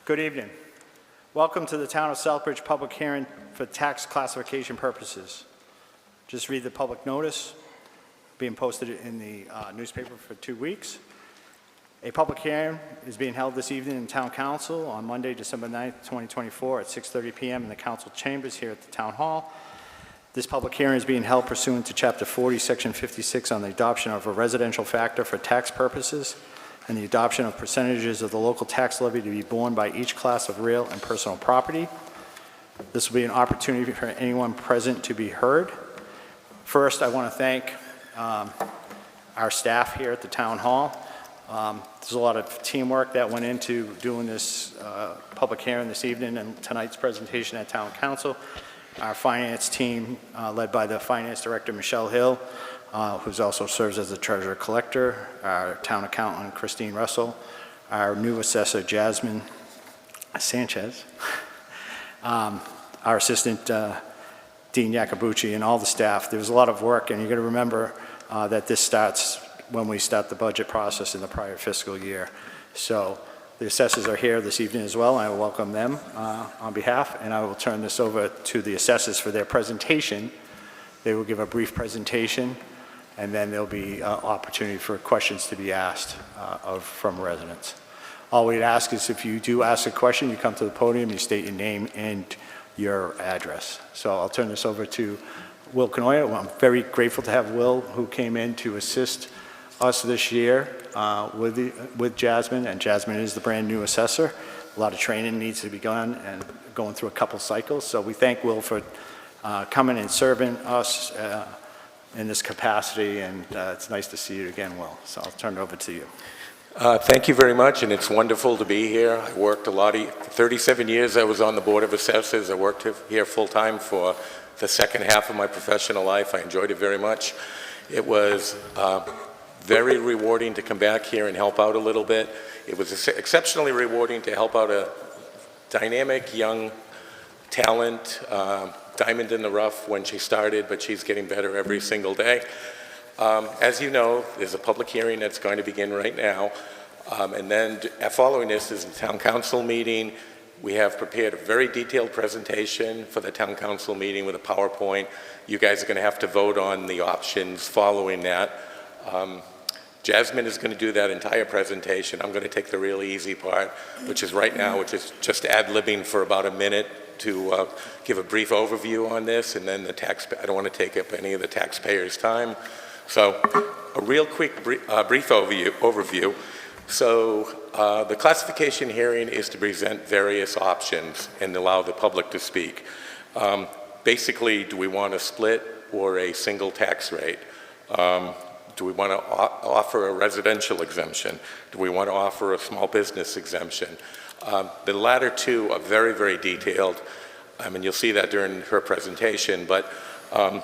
Good evening. Welcome to the Town of Southbridge public hearing for tax classification purposes. Just read the public notice being posted in the newspaper for 2 weeks. A public hearing is being held this evening in Town Council on Monday, December 9th, 2024 at 6:30 p.m. in the council chambers here at the Town Hall. This public hearing is being held pursuant to Chapter 40, Section 56 on the adoption of a residential factor for tax purposes and the adoption of percentages of the local tax levy to be borne by each class of real and personal property. This will be an opportunity for anyone present to be heard. First, I want to thank our staff here at the Town Hall. There's a lot of teamwork that went into doing this public hearing this evening and tonight's presentation at Town Council. Our finance team, led by the Finance Director, Michelle Hill, who also serves as the Treasurer Collector, our Town Accountant, Christine Russell, our new Assessor, Jasmine Sanchez, our Assistant, Dean Yacobucci, and all the staff. There was a lot of work, and you're going to remember that this starts when we start the budget process in the prior fiscal year. So the assessors are here this evening as well, and I will welcome them on behalf, and I will turn this over to the assessors for their presentation. They will give a brief presentation, and then there'll be opportunity for questions to be asked from residents. All we'd ask is if you do ask a question, you come to the podium, you state your name and your address. So I'll turn this over to Will Canoia. Well, I'm very grateful to have Will, who came in to assist us this year with Jasmine, and Jasmine is the brand new assessor. A lot of training needs to be done and going through a couple cycles. So we thank Will for coming and serving us in this capacity, and it's nice to see you again, Will. So I'll turn it over to you. Thank you very much, and it's wonderful to be here. I worked a lot, 37 years I was on the Board of Assessors. I worked here full-time for the second half of my professional life. I enjoyed it very much. It was very rewarding to come back here and help out a little bit. It was exceptionally rewarding to help out a dynamic young talent, diamond in the rough when she started, but she's getting better every single day. As you know, there's a public hearing that's going to begin right now, and then following this is the Town Council meeting. We have prepared a very detailed presentation for the Town Council meeting with a PowerPoint. You guys are going to have to vote on the options following that. Jasmine is going to do that entire presentation. I'm going to take the really easy part, which is right now, which is just ad-libbing for about a minute to give a brief overview on this, and then I don't want to take up any of the taxpayers' time. So a real quick brief overview. So the classification hearing is to present various options and allow the public to speak. Basically, do we want a split or a single tax rate? Do we want to offer a residential exemption? Do we want to offer a small business exemption? The latter two are very, very detailed. I mean, you'll see that during her presentation, but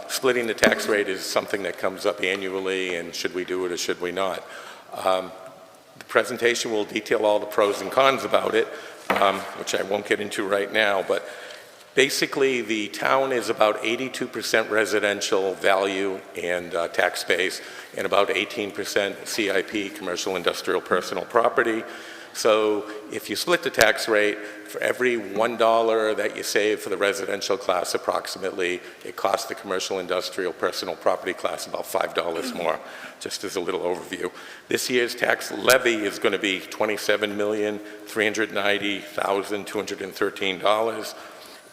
splitting the tax rate is something that comes up annually, and should we do it or should we not? The presentation will detail all the pros and cons about it, which I won't get into right now, but basically the town is about 82% residential value and tax base, and about 18% CIP, commercial, industrial, personal property. So if you split the tax rate, for every $1 that you save for the residential class approximately, it costs the commercial, industrial, personal property class about $5 more, just as a little overview. This year's tax levy is going to be $27,390,213.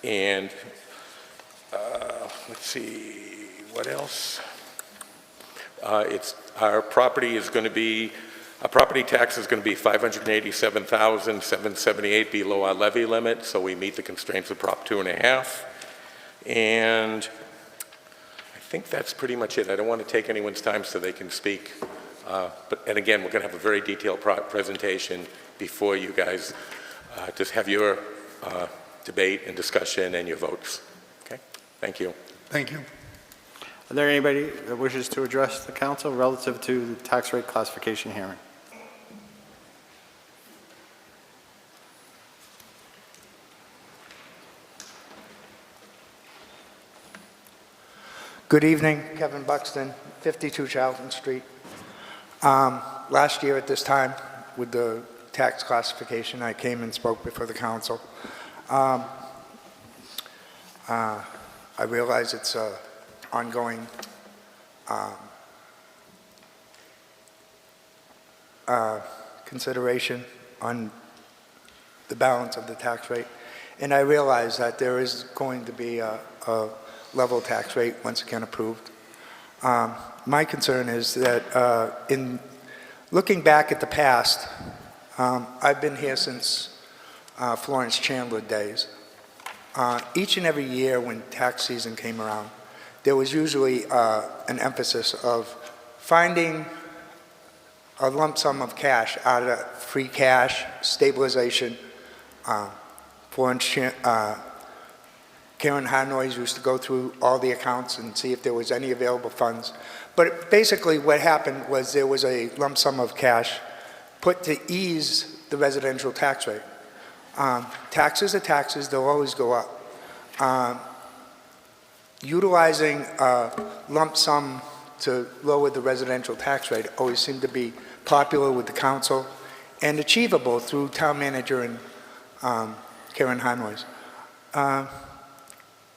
And let's see, what else? Our property tax is going to be $587,778 below our levy limit, so we meet the constraints of Prop 2.5. And I think that's pretty much it. I don't want to take anyone's time so they can speak. And again, we're going to have a very detailed presentation before you guys just have your debate and discussion and your votes. Okay? Thank you. Thank you. Are there anybody that wishes to address the council relative to the tax rate classification hearing? Good evening, Kevin Buxton, 52 Charlton Street. Last year at this time, with the tax classification. I came and spoke before the council. I realize it's an ongoing consideration on the balance of the tax rate. And I realize that there is going to be a level tax rate once again approved. My concern is that in looking back at the past, I've been here since Florence Chandler days. Each and every year when tax season came around, there was usually an emphasis of finding a lump sum of cash out of free cash, stabilization. Karen Hanois used to go through all the accounts and see if there was any available funds. But basically what happened was there was a lump sum of cash put to ease the residential tax rate. Taxes are taxes, they'll always go up. Utilizing a lump sum to lower the residential tax rate always seemed to be popular with the council and achievable through town manager and Karen Hanois.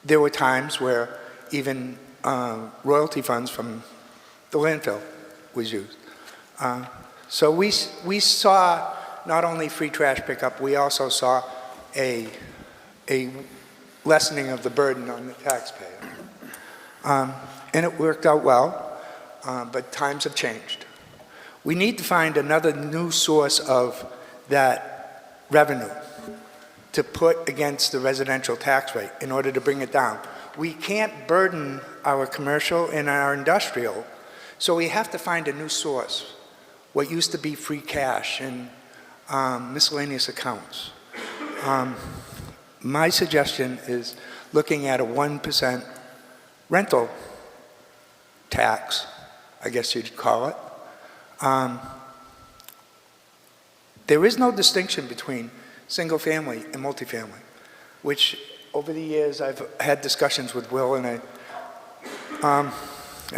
There were times where even royalty funds from the landfill was used. So we saw not only free trash pickup, we also saw a lessening of the burden on the taxpayer. And it worked out well, but times have changed. We need to find another new source of that revenue to put against the residential tax rate in order to bring it down. We can't burden our commercial and our industrial, so we have to find a new source. What used to be free cash and miscellaneous accounts. My suggestion is looking at a 1% rental tax, I guess you'd call it. There is no distinction between single family and multifamily, which over the years I've had discussions with Will, and I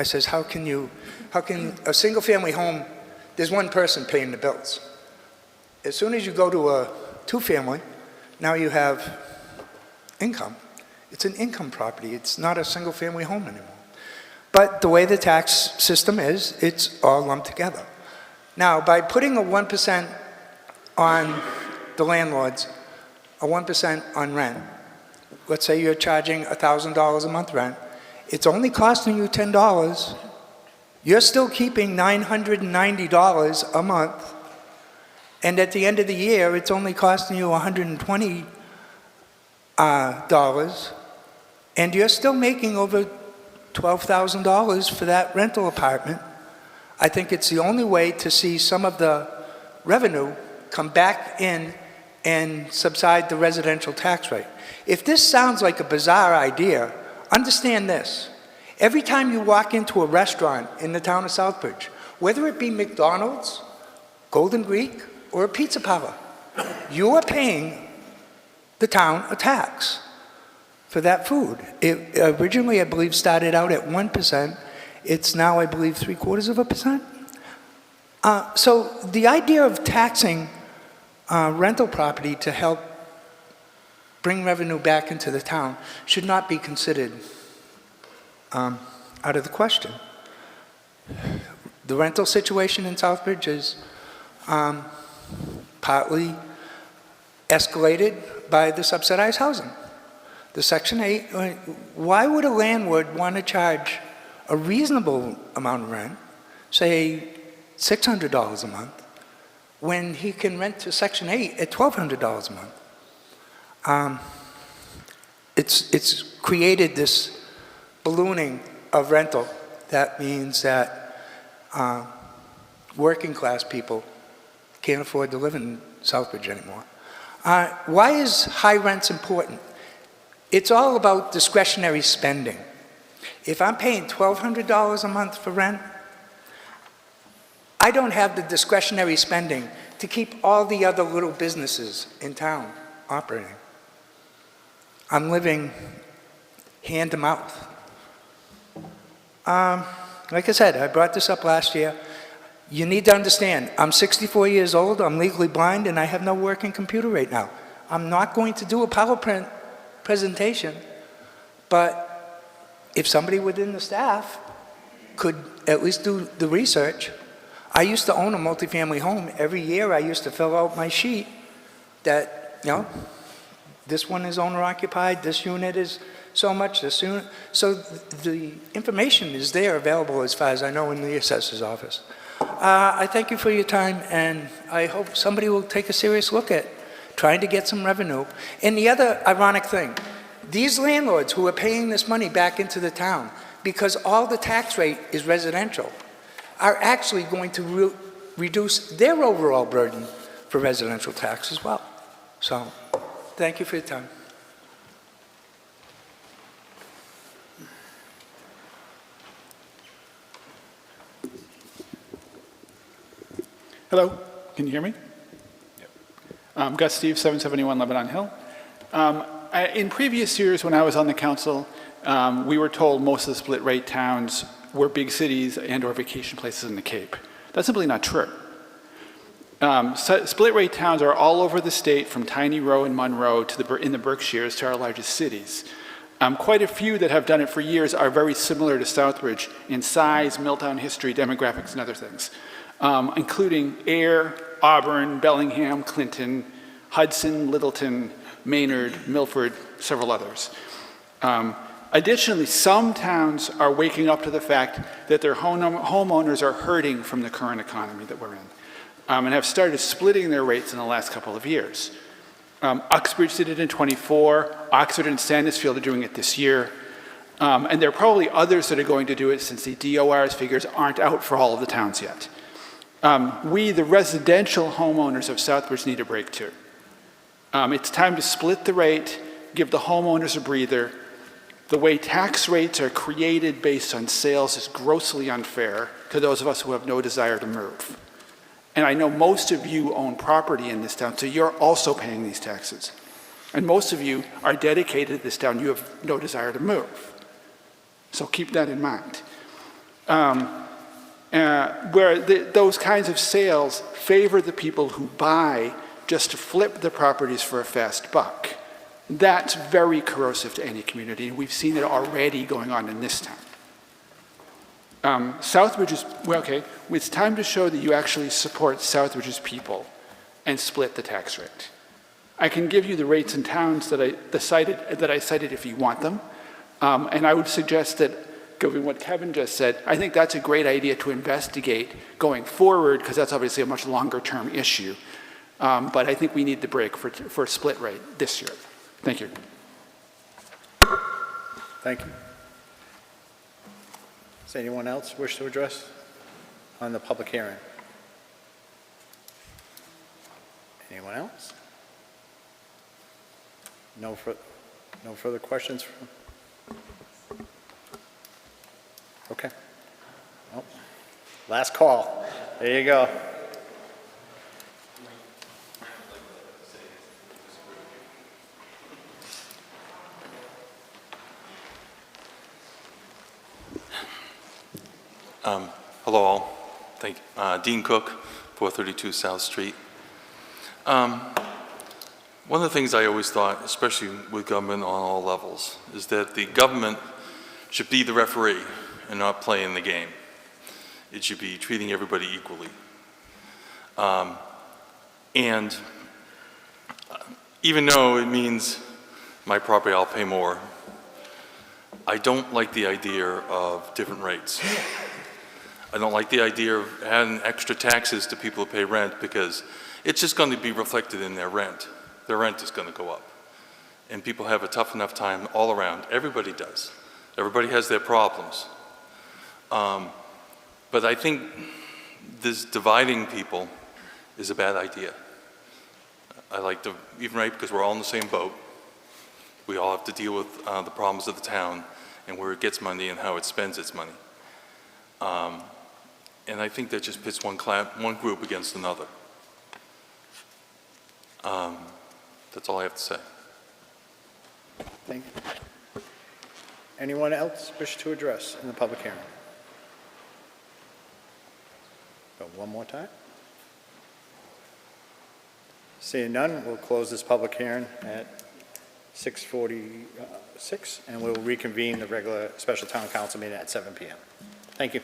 says, how can a single family home, there's one person paying the bills. As soon as you go to a two-family, now you have income. It's an income property. It's not a single-family home anymore. But the way the tax system is, it's all lumped together. Now, by putting a 1% on the landlords, a 1% on rent, let's say you're charging $1,000 a month rent, it's only costing you $10. You're still keeping $990 a month, and at the end of the year, it's only costing you $120, and you're still making over $12,000 for that rental apartment. I think it's the only way to see some of the revenue come back in and subside the residential tax rate. If this sounds like a bizarre idea, understand this. Every time you walk into a restaurant in the town of Southbridge, whether it be McDonald's, Golden Greek, or a pizza parlor, you are paying the town a tax for that food. It originally, I believe, started out at 1%. It's now, I believe, 0.75%. So the idea of taxing rental property to help bring revenue back into the town should not be considered out of the question. The rental situation in Southbridge is partly escalated by the subsidized housing. The Section 8, why would a landlord want to charge a reasonable amount of rent, say $600 a month, when he can rent to Section 8 at $1,200 a month? It's created this ballooning of rental. That means that working class people can't afford to live in Southbridge anymore. Why is high rents important? It's all about discretionary spending. If I'm paying $1,200 a month for rent, I don't have the discretionary spending to keep all the other little businesses in town operating. I'm living hand to mouth. Like I said, I brought this up last year. You need to understand, I'm 64 years old, I'm legally blind, and I have no working computer right now. I'm not going to do a PowerPoint presentation, but if somebody within the staff could at least do the research. I used to own a multifamily home. Every year I used to fill out my sheet that, this one is owner occupied, this unit is so much, this unit. So the information is there available as far as I know in the assessor's office. I thank you for your time, and I hope somebody will take a serious look at trying to get some revenue. And the other ironic thing, these landlords who are paying this money back into the town, because all the tax rate is residential, are actually going to reduce their overall burden for residential tax as well. So, thank you for your time. Hello, can you hear me? Gus Steve, 771 Lebanon Hill. In previous years when I was on the council, we were told most of the split rate towns were big cities and or vacation places in the Cape. That's simply not true. Split rate towns are all over the state, from Tiny Row and Monroe to in the Berkshires to our largest cities. Quite a few that have done it for years are very similar to Southbridge in size, Milltown history, demographics, and other things, including Air, Auburn, Bellingham, Clinton, Hudson, Littleton, Maynard, Milford, several others. Additionally, some towns are waking up to the fact that their homeowners are hurting from the current economy that we're in, and have started splitting their rates in the last couple of years. Uxbridge did it in '24, Oxford and Sandusfield are doing it this year, and there are probably others that are going to do it since the DOR's figures aren't out for all of the towns yet. We, the residential homeowners of Southbridge, need a break too. It's time to split the rate, give the homeowners a breather. The way tax rates are created based on sales is grossly unfair to those of us who have no desire to move. And I know most of you own property in this town, so you're also paying these taxes. And most of you are dedicated to this town. You have no desire to move. So keep that in mind. Those kinds of sales favor the people who buy just to flip the properties for a fast buck. That's very corrosive to any community, and we've seen it already going on in this town. Southbridge is, it's time to show that you actually support Southbridge's people and split the tax rate. I can give you the rates in towns that I cited if you want them, and I would suggest that, given what Kevin just said, I think that's a great idea to investigate going forward, because that's obviously a much longer term issue. But I think we need the break for a split rate this year. Thank you. Thank you. Does anyone else wish to address on the public hearing? Anyone else? No further questions? Okay. Well, last call. There you go. Hello all. Thank you. Dean Cook, 432 South Street. One of the things I always thought, especially with government on all levels, is that the government should be the referee and not play in the game. It should be treating everybody equally. And even though it means my property I'll pay more, I don't like the idea of different rates. I don't like the idea of adding extra taxes to people who pay rent, because it's just going to be reflected in their rent. Their rent is going to go up. And people have a tough enough time all around. Everybody does. Everybody has their problems. But I think this dividing people is a bad idea. I like the even rate because we're all in the same boat. We all have to deal with the problems of the town and where it gets money and how it spends its money. And I think that just pits one group against another. That's all I have to say. Thank you. Anyone else wish to address in the public hearing? Go one more time. Seeing none, we'll close this public hearing at 6:46, and we'll reconvene the regular special town council meeting at 7 PM. Thank you.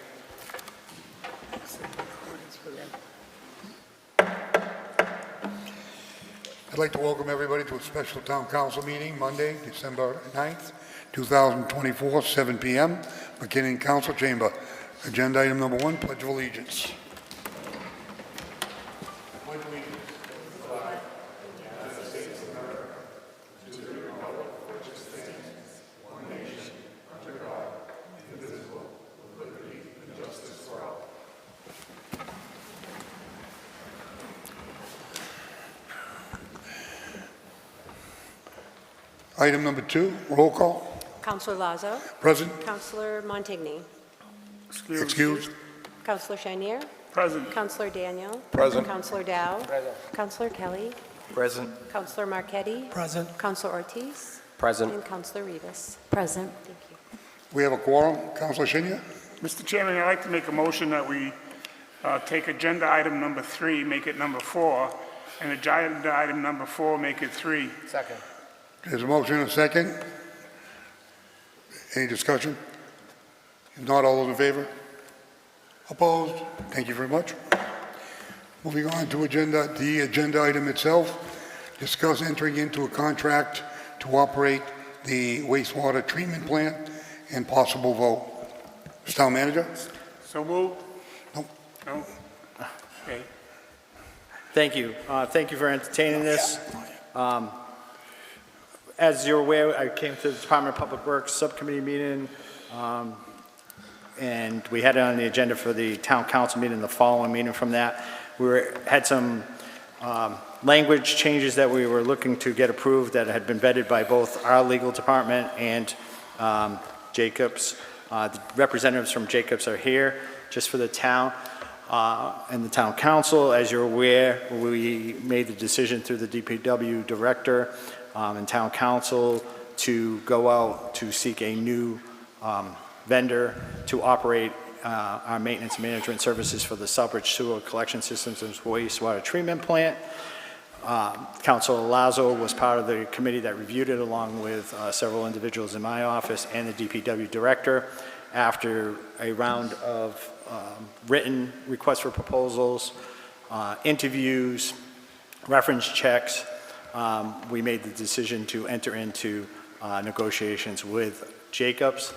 I'd like to welcome everybody to a special town council meeting Monday, December 9th, 2024, 7 PM, McKinnon Council Chamber. Agenda item number 1, Pledge of Allegiance. Item number 2, roll call. Counselor Lazo. Present. Counselor Montigny. Excused. Counselor Chenier. Present. Counselor Daniel. Present. Counselor Dow. Counselor Kelly. Present. Counselor Marquetti. Present. Counselor Ortiz. Present. And Counselor Rivas. Present. Thank you. We have a quorum. Councilor Senior. Mr. Chairman, I'd like to make a motion that we take agenda item number 3, make it number 4, and agenda item number 4, make it 3. Second. There's a motion and a second. Any discussion? If not, all those in favor? Opposed? Thank you very much. Moving on to the agenda item itself. Discuss entering into a contract to operate the wastewater treatment plant and possible vote. Mr. Town Manager? So moved? No. No? Okay. Thank you. Thank you for entertaining this. As you're aware, I came to the Department of Public Works Subcommittee meeting, and we had it on the agenda for the town council meeting, the following meeting from that. Had some language changes that we were looking to get approved that had been vetted by both our legal department and Jacobs. The representatives from Jacobs are here just for the town and the town council. As you're aware, we made the decision through the DPW director and town council to go out to seek a new vendor to operate our maintenance and management services for the Southbridge Sewer Collection Systems and Wastewater Treatment Plant. Councilor Lazo was part of the committee that reviewed it along with several individuals in my office and the DPW director. After a round of written requests for proposals, interviews, reference checks, we made the decision to enter into negotiations with Jacobs.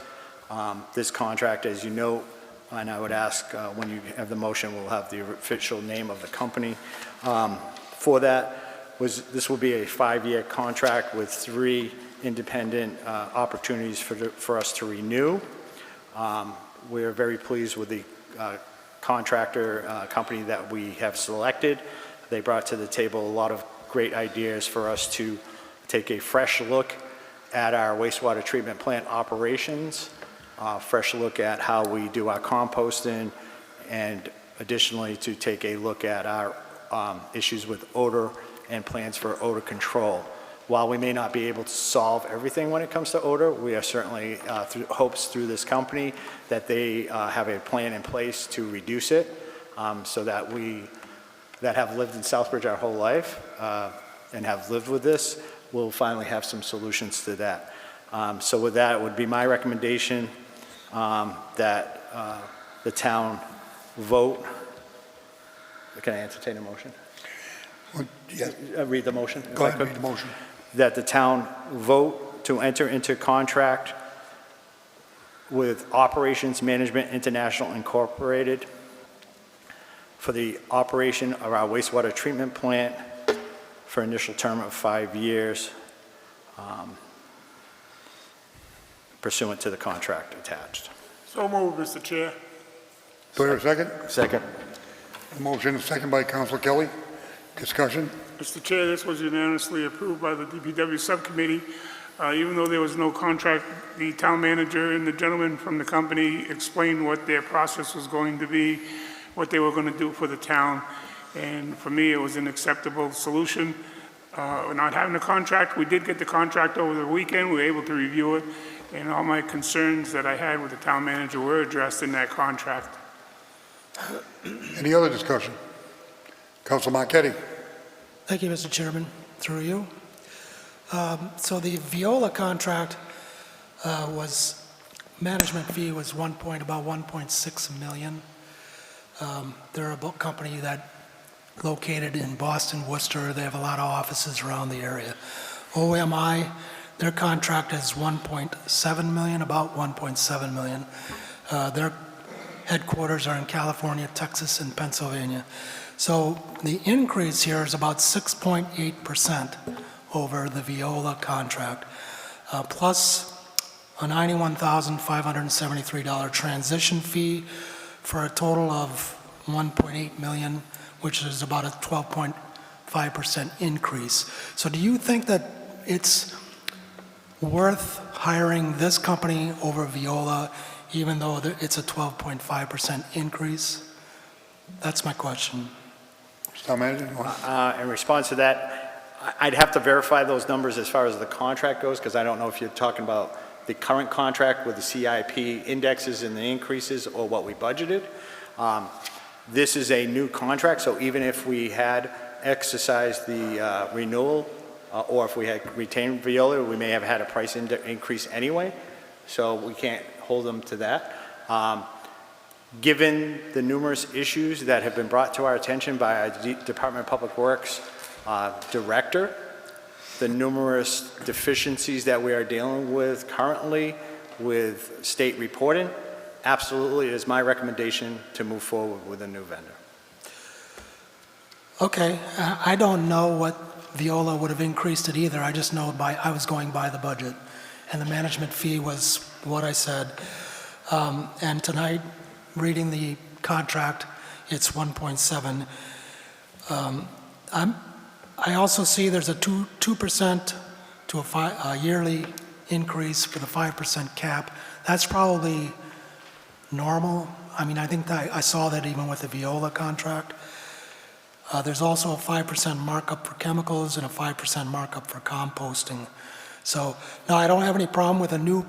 This contract, as you know, and I would ask when you have the motion, we'll have the official name of the company. For that, this will be a 5-year contract with 3 independent opportunities for us to renew. We're very pleased with the contractor company that we have selected. They brought to the table a lot of great ideas for us to take a fresh look at our wastewater treatment plant operations, fresh look at how we do our composting, and additionally to take a look at our issues with odor and plans for odor control. While we may not be able to solve everything when it comes to odor, we are certainly hopes through this company that they have a plan in place to reduce it so that we that have lived in Southbridge our whole life and have lived with this will finally have some solutions to that. So with that, it would be my recommendation that the town vote. Can I entertain a motion? Yes. Read the motion. if Go I ahead, could. read the motion. That the town vote to enter into contract with Operations Management International Incorporated for the operation of our wastewater treatment plant for initial term of 5 years pursuant to the contract attached. So moved, Mr. Chair. Do I hear a second? Second. A motion and a second by Councilor Kelly. Discussion? Mr. Chair, this was unanimously approved by the DPW subcommittee. Even though there was no contract, the town manager and the gentleman from the company explained what their process was going to be, what they were going to do for the town. And for me, it was an acceptable solution. Not having a contract, we did get the contract over the weekend. We were able to review it. And all my concerns that I had with the town manager were addressed in that contract. Any other discussion? Council Marquetti. Thank you, Mr. Chairman, through you. So the Viola contract management fee was about 1.6 million. They're a book company that located in Boston, Worcester. They have a lot of offices around the area. OMI, their contract is 1.7 million, about 1.7 million. Their headquarters are in California, Texas, and Pennsylvania. So the increase here is about 6.8% over the Viola contract, plus a $91,573 transition fee for a total of 1.8 million, which is about a 12.5% increase. So do you think that it's worth hiring this company over Viola, even though it's a 12.5% increase? That's my question. Town Manager. In response to that, I'd have to verify those numbers as far as the contract goes, because I don't know if you're talking about the current contract with the CIP indexes and the increases or what we budgeted. This is a new contract, so even if we had exercised the renewal or if we had retained Viola, we may have had a price increase anyway, so we can't hold them to that. Given the numerous issues that have been brought to our attention by our Department of Public Works director, the numerous deficiencies that we are dealing with currently with state reporting, absolutely it is my recommendation to move forward with a new vendor. Okay, I don't know what Viola would have increased it either. I just know I was going by the budget, and the management fee was what I said. And tonight, reading the contract, it's 1.7. I also see there's a 2% to a yearly increase for the 5% cap. That's probably normal. I mean, I think that I saw that even with the Viola contract. There's also a 5% markup for chemicals and a 5% markup for composting. So, no, I don't have any problem with a new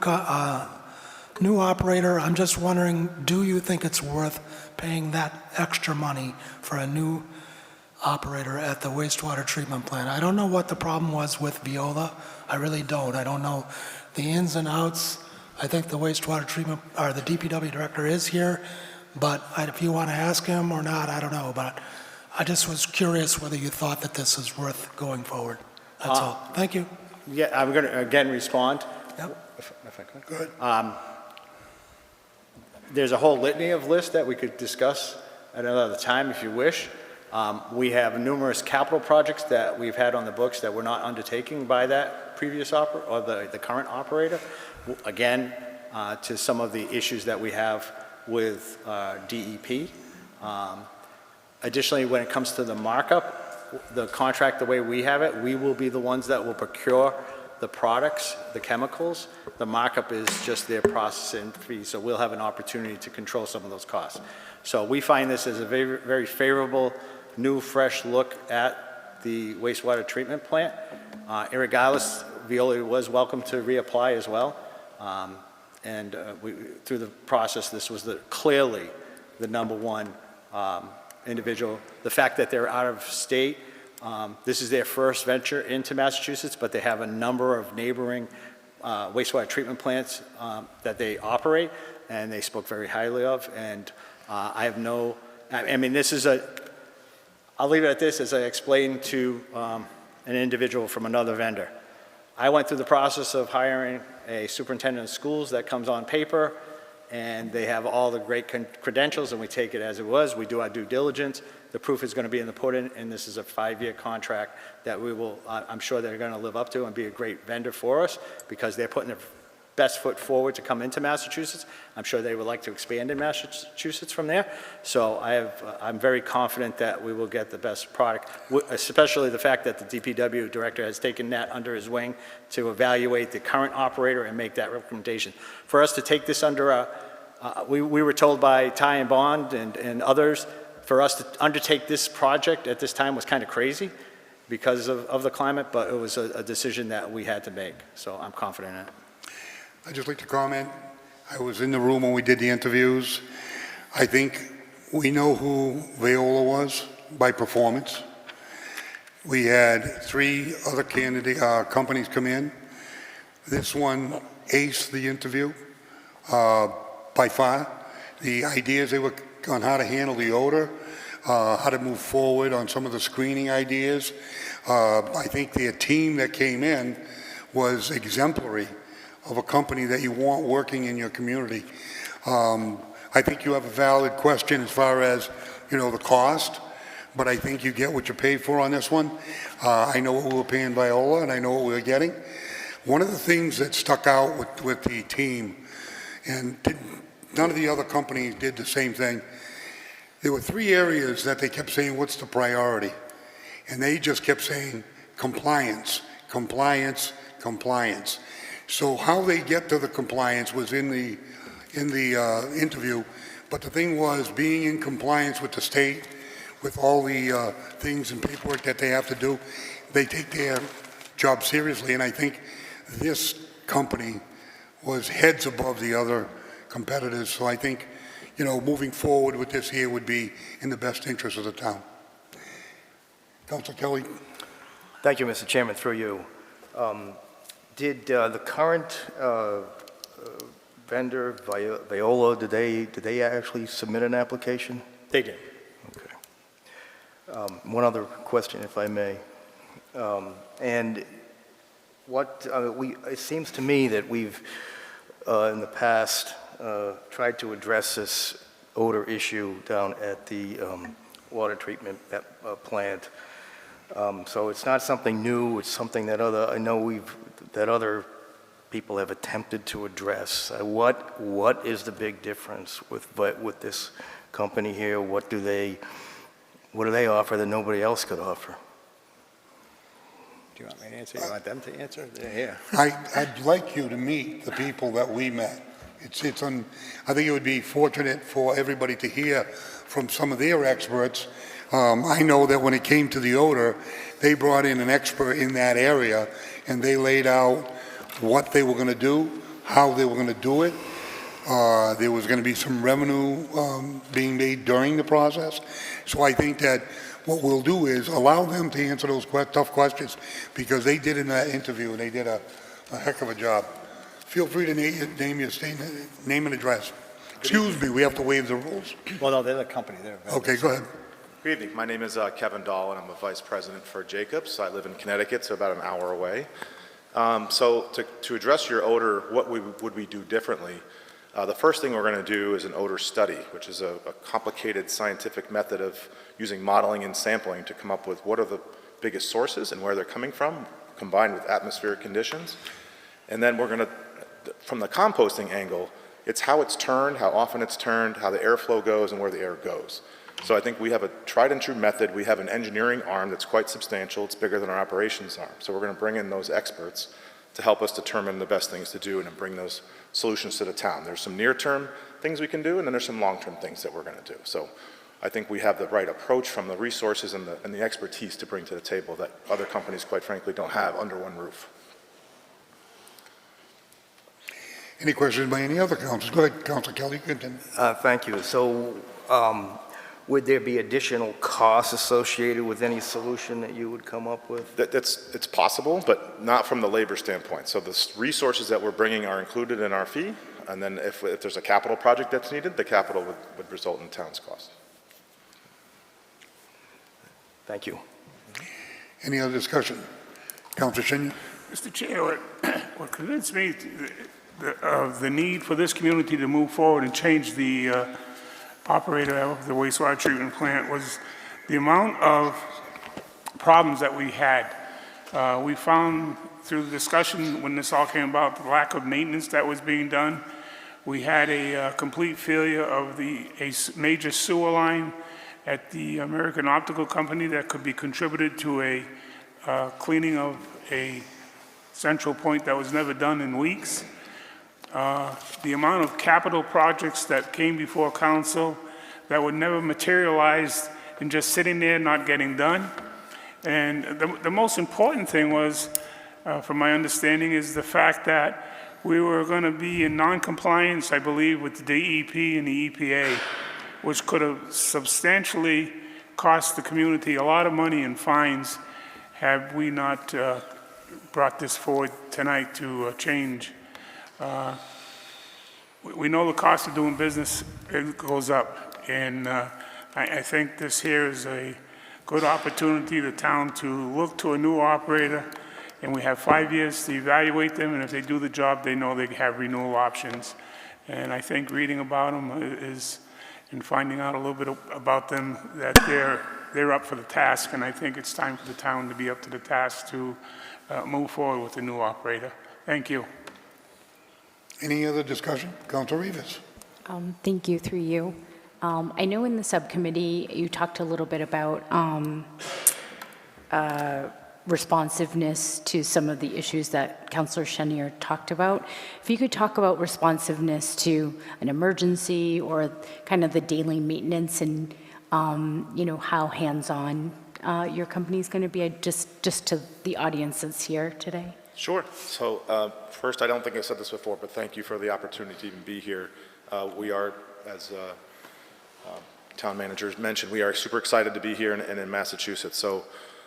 operator. I'm just wondering, do you think it's worth paying that extra money for a new operator at the wastewater treatment plant? I don't know what the problem was with Viola. I really don't. I don't know the ins and outs. I think the wastewater treatment, or the DPW director is here, but if you want to ask him or not, I don't know. But I just was curious whether you thought that this is worth going forward. That's all. Thank you. Yeah, I'm going to again respond. Yep. If I could. Good. There's a whole litany of lists that we could discuss at another time if you wish. We have numerous capital projects that we've had on the books that we're not undertaking by that previous operator or the current operator. Again, to some of the issues that we have with DEP. Additionally, when it comes to the markup, the contract, the way we have it, we will be the ones that will procure the products, the chemicals. The markup is just their processing fee, so we'll have an opportunity to control some of those costs. So we find this as a very, very favorable, new, fresh look at the wastewater treatment plant. Irregardless, Viola was welcome to reapply as well. Through the process, this was clearly the number one individual. The fact that they're out of state, this is their first venture into Massachusetts, but they have a number of neighboring wastewater treatment plants that they operate, and they spoke very highly of. And I have no, I mean, this is I'll leave it at this as I explained to an individual from another vendor. I went through the process of hiring a superintendent of schools that comes on paper, and they have all the great credentials, and we take it as it was. We do our due diligence. The proof is going to be in the pudding, and this is a 5-year contract that we will, I'm sure they're going to live up to and be a great vendor for us because they're putting their best foot forward to come into Massachusetts. I'm sure they would like to expand in Massachusetts from there. So I'm very confident that we will get the best product, especially the fact that the DPW director has taken that under his wing to evaluate the current operator and make that recommendation. For us to take this under we were told by Ty and Bond and others, for us to undertake this project at this time was kind of crazy because of the climate, but it was a decision that we had to make. So I'm confident in it. I'd just like to comment. I was in the room when we did the interviews. I think We know who Viola was by performance. We had 3 other companies come in. This one aced the interview by far. The ideas they were on how to handle the odor, how to move forward on some of the screening ideas. I think their team that came in was exemplary of a company that you want working in your community. I think you have a valid question as far as, the cost, but I think you get what you pay for on this one. I know what we were paying Viola, and I know what we were getting. One of the things that stuck out with the team, and none of the other companies did the same thing, there were 3 areas that they kept saying, what's the priority? And they just kept saying, compliance, compliance, compliance. So how they get to the compliance was in the interview, but the thing was being in compliance with the state, with all the things and paperwork that they have to do, they take their job seriously, and I think this company was heads above the other competitors, so I think, moving forward with this here would be in the best interest of the town. Councilor Kelly? Thank you, Mr. Chairman, through you. Did the current vendor, Viola, did they actually submit an application? They did. Okay. One other question, if I may. And it seems to me that we've, in the past, tried to address this odor issue down at the water treatment plant. So it's not something new. It's something that other people have attempted to address. What is the big difference with this company here? What do they offer that nobody else could offer? Do you want me to answer? You want them to answer? They're here. I'd like you to meet the people that we met. I think it would be fortunate for everybody to hear from some of their experts. I know that when it came to the odor, they brought in an expert in that area, and they laid out what they were going to do, how they were going to do it. There was going to be some revenue being made during the process. So I think that what we'll do is allow them to answer those tough questions, because they did in that interview, and they did a heck of a job. Feel free to name your name and address. Excuse me, we have to waive the rules. Well, no, they're the company. Okay, go ahead. Good evening. My name is Kevin Dahl, and I'm a vice president for Jacobs. I live in Connecticut, so about an hour away. So to address your odor, what would we do differently? The first thing we're going to do is an odor study, which is a complicated scientific method of using modeling and sampling to come up with what are the biggest sources and where they're coming from, combined with atmospheric conditions. And then we're going to, from the composting angle, it's how it's turned, how often it's turned, how the airflow goes, and where the air goes. So I think we have a tried and true method. We have an engineering arm that's quite substantial. It's bigger than our operations arm. So we're going to bring in those experts to help us determine the best things to do and bring those solutions to the town. There's some near-term things we can do, and then there's some long-term things that we're going to do. So I think we have the right approach from the resources and the expertise to bring to the table that other companies, quite frankly, don't have under one roof. Any questions by any other councils? Go ahead, Councilor Kelly. Continue. Thank you. So would there be additional costs associated with any solution that you would come up with? It's possible, but not from the labor standpoint. So the resources that we're bringing are included in our fee, and then if there's a capital project that's needed, the capital would result in the town's cost. Thank you. Any other discussion? Councilor Shin? Mr. Chair, what convinced me of the need for this community to move forward and change the operator of the wastewater treatment plant was the amount of problems that we had. We found through the discussion when this all came about, the lack of maintenance that was being done. We had a complete failure of a major sewer line at the American Optical Company that could be contributed to a cleaning of a central point that was never done in weeks. The amount of capital projects that came before council that would never materialize and just sitting there not getting done. And the most important thing was, from my understanding, is the fact that we were going to be in non-compliance, I believe, with the DEP and the EPA. which could have substantially cost the community a lot of money in fines had we not brought this forward tonight to change. We know the cost of doing business, it goes up, and I think this here is a good opportunity, the town, to look to a new operator, and we have 5 years to evaluate them, and if they do the job, they know they have renewal options. And I think reading about them is, and finding out a little bit about them, that they're up for the task, and I think it's time for the town to be up to the task to move forward with the new operator. Thank you. Any other discussion? Councilor Rivas. Thank you, through you. I know in the subcommittee, you talked a little bit about responsiveness to some of the issues that Councillor Chenier talked about. If you could talk about responsiveness to an emergency or kind of the daily maintenance and, how hands-on your company is going to be, just to the audience that's here today. Sure. So first, I don't think I said this before, but thank you for the opportunity to even be here. We are, as town managers mentioned, we are super excited to be here and in Massachusetts. So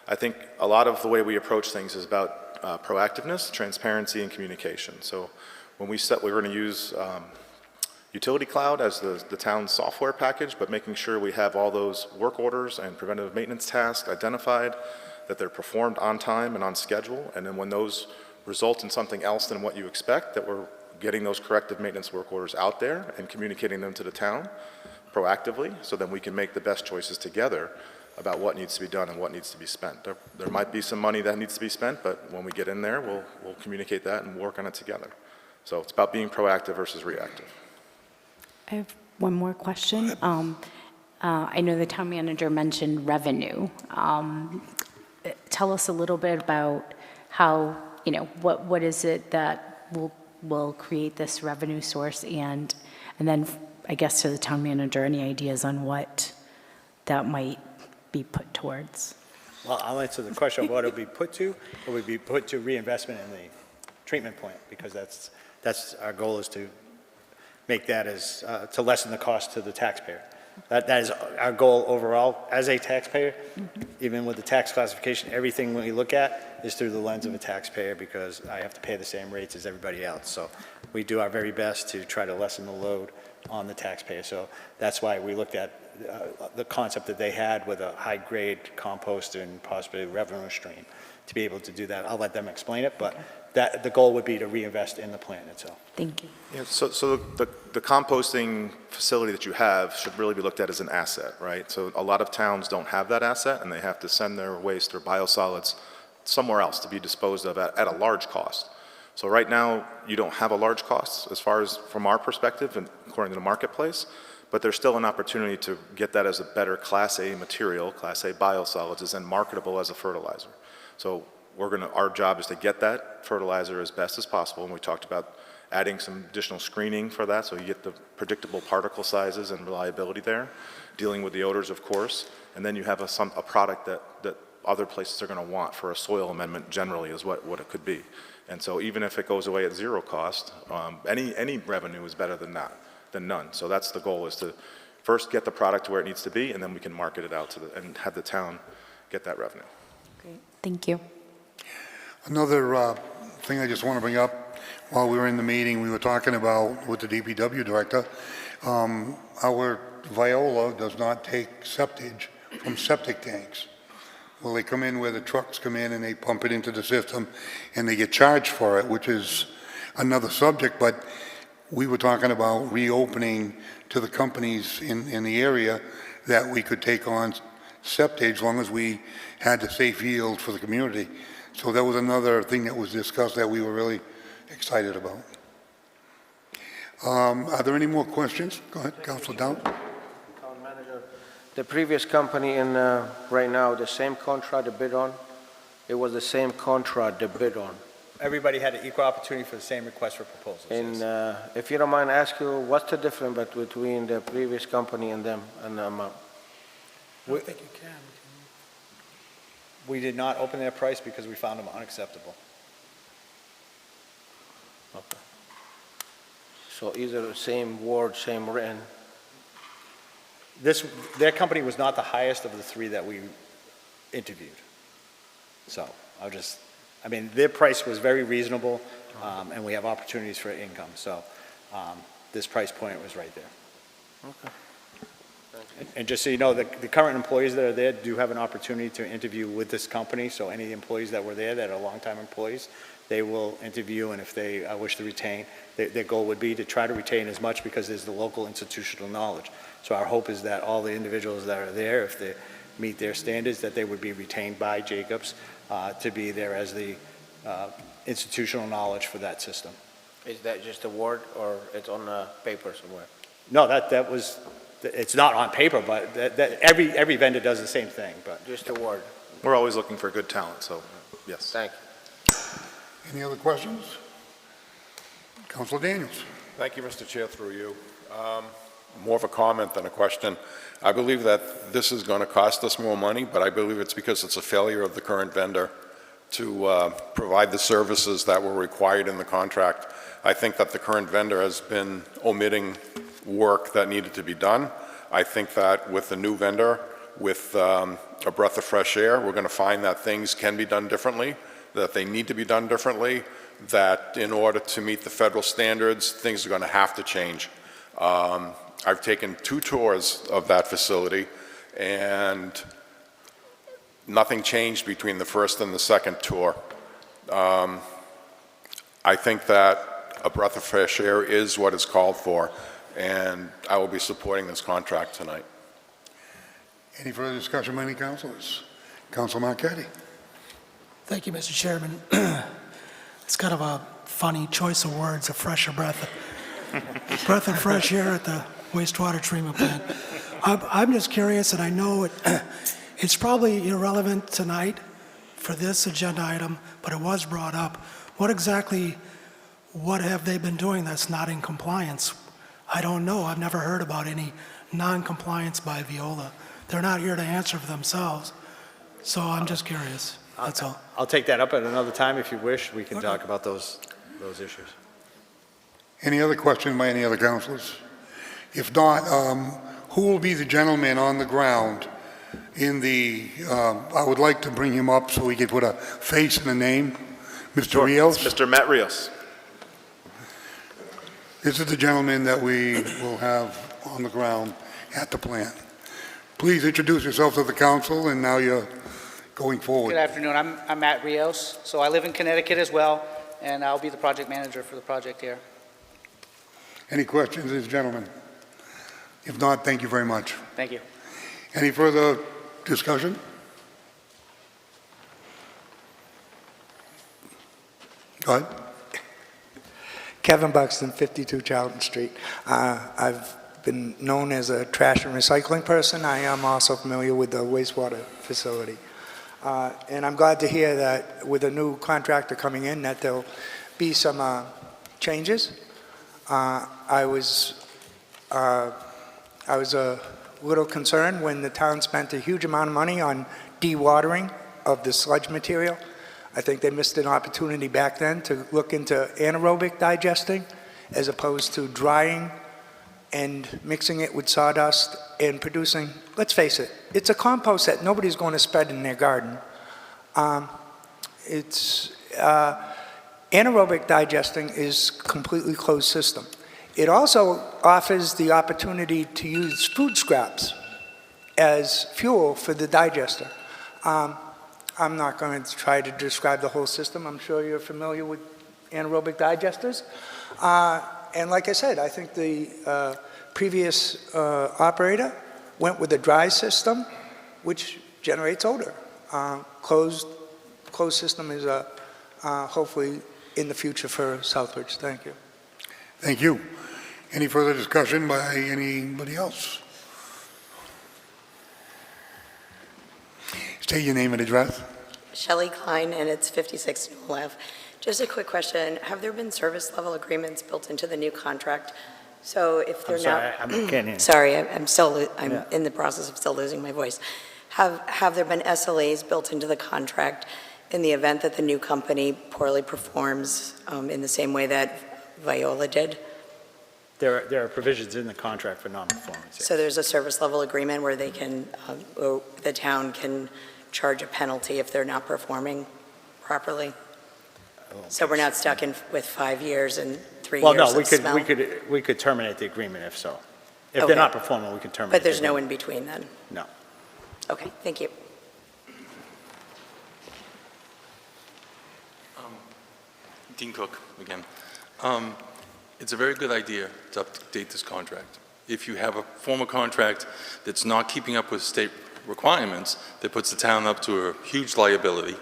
I think a lot of the way we approach things is about proactiveness, transparency, and communication. So when we're going to use Utility Cloud as the town's software package, but making sure we have all those work orders and preventative maintenance tasks identified, that they're performed on time and on schedule, and then when those result in something else than what you expect, that we're getting those corrective maintenance work orders out there and communicating them to the town proactively, so then we can make the best choices together about what needs to be done and what needs to be spent. There might be some money that needs to be spent, but when we get in there, we'll communicate that and work on it together. So it's about being proactive versus reactive. I have one more question. I know the town manager mentioned revenue. Tell us a little bit about how, what is it that will create this revenue source, and then I guess to the town manager, any ideas on what that might be put towards? Well, I'll answer the question of what it'll be put to. It would be put to reinvestment in the treatment plant, because that's our goal, is to make that as, to lessen the cost to the taxpayer. That is our goal overall as a taxpayer. Even with the tax classification, everything we look at is through the lens of a taxpayer, because I have to pay the same rates as everybody else. So we do our very best to try to lessen the load on the taxpayer. So that's why we looked at the concept that they had with a high-grade composter and possibly a revenue stream to be able to do that. I'll let them explain it, but the goal would be to reinvest in the plant itself. Thank you. Yeah, so the composting facility that you have should really be looked at as an asset, right? So a lot of towns don't have that asset, and they have to send their waste or biosolids somewhere else to be disposed of at a large cost. So right now, you don't have a large cost as far as from our perspective and according to the marketplace, but there's still an opportunity to get that as a better Class A material, Class A biosolids, is then marketable as a fertilizer. So our job is to get that fertilizer as best as possible, and we talked about adding some additional screening for that, so you get the predictable particle sizes and reliability there, dealing with the odors, of course, and then you have a product that other places are going to want for a soil amendment generally is what it could be. And so even if it goes away at zero cost, any revenue is better than none. So that's the goal, is to first get the product to where it needs to be, and then we can market it out and have the town get that revenue. Great. Thank you. Another thing I just want to bring up, while we were in the meeting, we were talking about with the DPW director, our Viola does not take septage from septic tanks. Well, they come in where the trucks come in and they pump it into the system and they get charged for it, which is another subject, but we were talking about reopening to the companies in the area that we could take on septage as long as we had the safe yield for the community. So that was another thing that was discussed that we were really excited about. Are there any more questions? Go ahead, Councilor Down. Town manager, the previous company in right now, the same contract they bid on, it was the same contract they bid on. Everybody had an equal opportunity for the same request for proposals. And yes. if you don't mind, ask you, what's the difference between the previous company and them and the amount? I don't think you can. We did not open their price because we found them unacceptable. Okay. So either the same word, same written. their company was not the highest of the three that we interviewed. So I mean, their price was very reasonable, and we have opportunities for income. So this price point was right there. Okay. And just so you know, the current employees that are there do have an opportunity to interview with this company. So any employees that were there that are longtime employees, they will interview, and if they wish to retain, their goal would be to try to retain as much because there's the local institutional knowledge. So our hope is that all the individuals that are there, if they meet their standards, that they would be retained by Jacobs to be there as the institutional knowledge for that system. Is that just a word, or it's on paper somewhere? No, that was, it's not on paper, but every vendor does the same thing, but. Just a word. We're always looking for good talent, so yes. Thank you. Any other questions? Councilor Daniels. Thank you, Mr. Chair, through you. More of a comment than a question. I believe that this is going to cost us more money, but I believe it's because it's a failure of the current vendor to provide the services that were required in the contract. I think that the current vendor has been omitting work that needed to be done. I think that with the new vendor, with a breath of fresh air, we're going to find that things can be done differently, that they need to be done differently, that in order to meet the federal standards, things are going to have to change. I've taken 2 tours of that facility, and nothing changed between the first and the second tour. I think that a breath of fresh air is what is called for, and I will be supporting this contract tonight. Any further discussion by any councilors? Councilor Marquetti. Thank you, Mr. Chairman. It's kind of a funny choice of words, a fresher breath. Breath of fresh air at the wastewater treatment plant. I'm just curious, and I know it's probably irrelevant tonight for this agenda item, but it was brought up. What have they been doing that's not in compliance? I don't know. I've never heard about any non-compliance by Veolia. They're not here to answer for themselves. So I'm just curious. That's all. I'll take that up at another time if you wish. We can talk about those issues. Any other question by any other councilors? If not, who will be the gentleman on the ground in the, I would like to bring him up so we can put a face and a name. Mr. Rios? Mr. Matt Rios. This is the gentleman that we will have on the ground at the plant. Please introduce yourself to the council, and now you're going forward. Good afternoon. I'm Matt Rios. So I live in Connecticut as well, and I'll be the project manager for the project here. Any questions, this gentleman? If not, thank you very much. Thank you. Any further discussion? Go ahead. Kevin Buxton, 52 Charlton Street. I've been known as a trash and recycling person. I am also familiar with the wastewater facility. And I'm glad to hear that with a new contractor coming in that there'll be some changes. I was a little concerned when the town spent a huge amount of money on dewatering of the sludge material. I think they missed an opportunity back then to look into anaerobic digesting as opposed to drying and mixing it with sawdust and producing, let's face it, it's a compost that nobody's going to spread in their garden. Anaerobic digesting is completely closed system. It also offers the opportunity to use food scraps as fuel for the digester. I'm not going to try to describe the whole system. I'm sure you're familiar with anaerobic digesters. And like I said, I think the previous operator went with a dry system, which generates odor. Closed system is hopefully in the future for Southbridge. Thank you. Thank you. Any further discussion by anybody else? State your name and address. Shelley Klein, and it's 56 Newell Ave. Just a quick question. Have there been service level agreements built into the new contract? So if they're Sorry, I'm in the process of still losing my voice. Have there been SLAs built into the contract in the event that the new company poorly performs in the same way that Viola did? There are provisions in the contract for non-performance. yes. So there's a service level agreement where they can, or the town can charge a penalty if they're not performing properly? So we're not stuck with 5 years and 3 Well, years no, of smell? we could terminate the agreement if so. If Okay. they're not performing, we can terminate. But there's the no agreement. in between then? No. Okay, thank you. Dean Cook again. It's a very good idea to update this contract. If you have a former contract that's not keeping up with state requirements, that puts the town up to a huge liability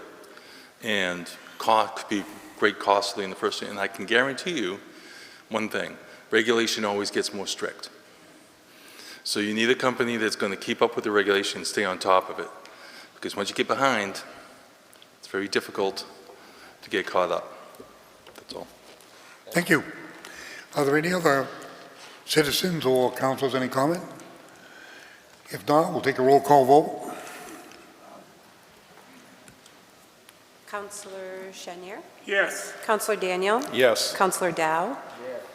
and could be great costly in the first, and I can guarantee you one thing, regulation always gets more strict. So you need a company that's going to keep up with the regulation and stay on top of it. Because once you get behind, it's very difficult to get caught up. That's all. Thank you. Are there any other citizens or councilors, any comment? If not, we'll take a roll call vote. Councillor Chenier? Yes. Councillor Daniel? Yes. Councillor Dow?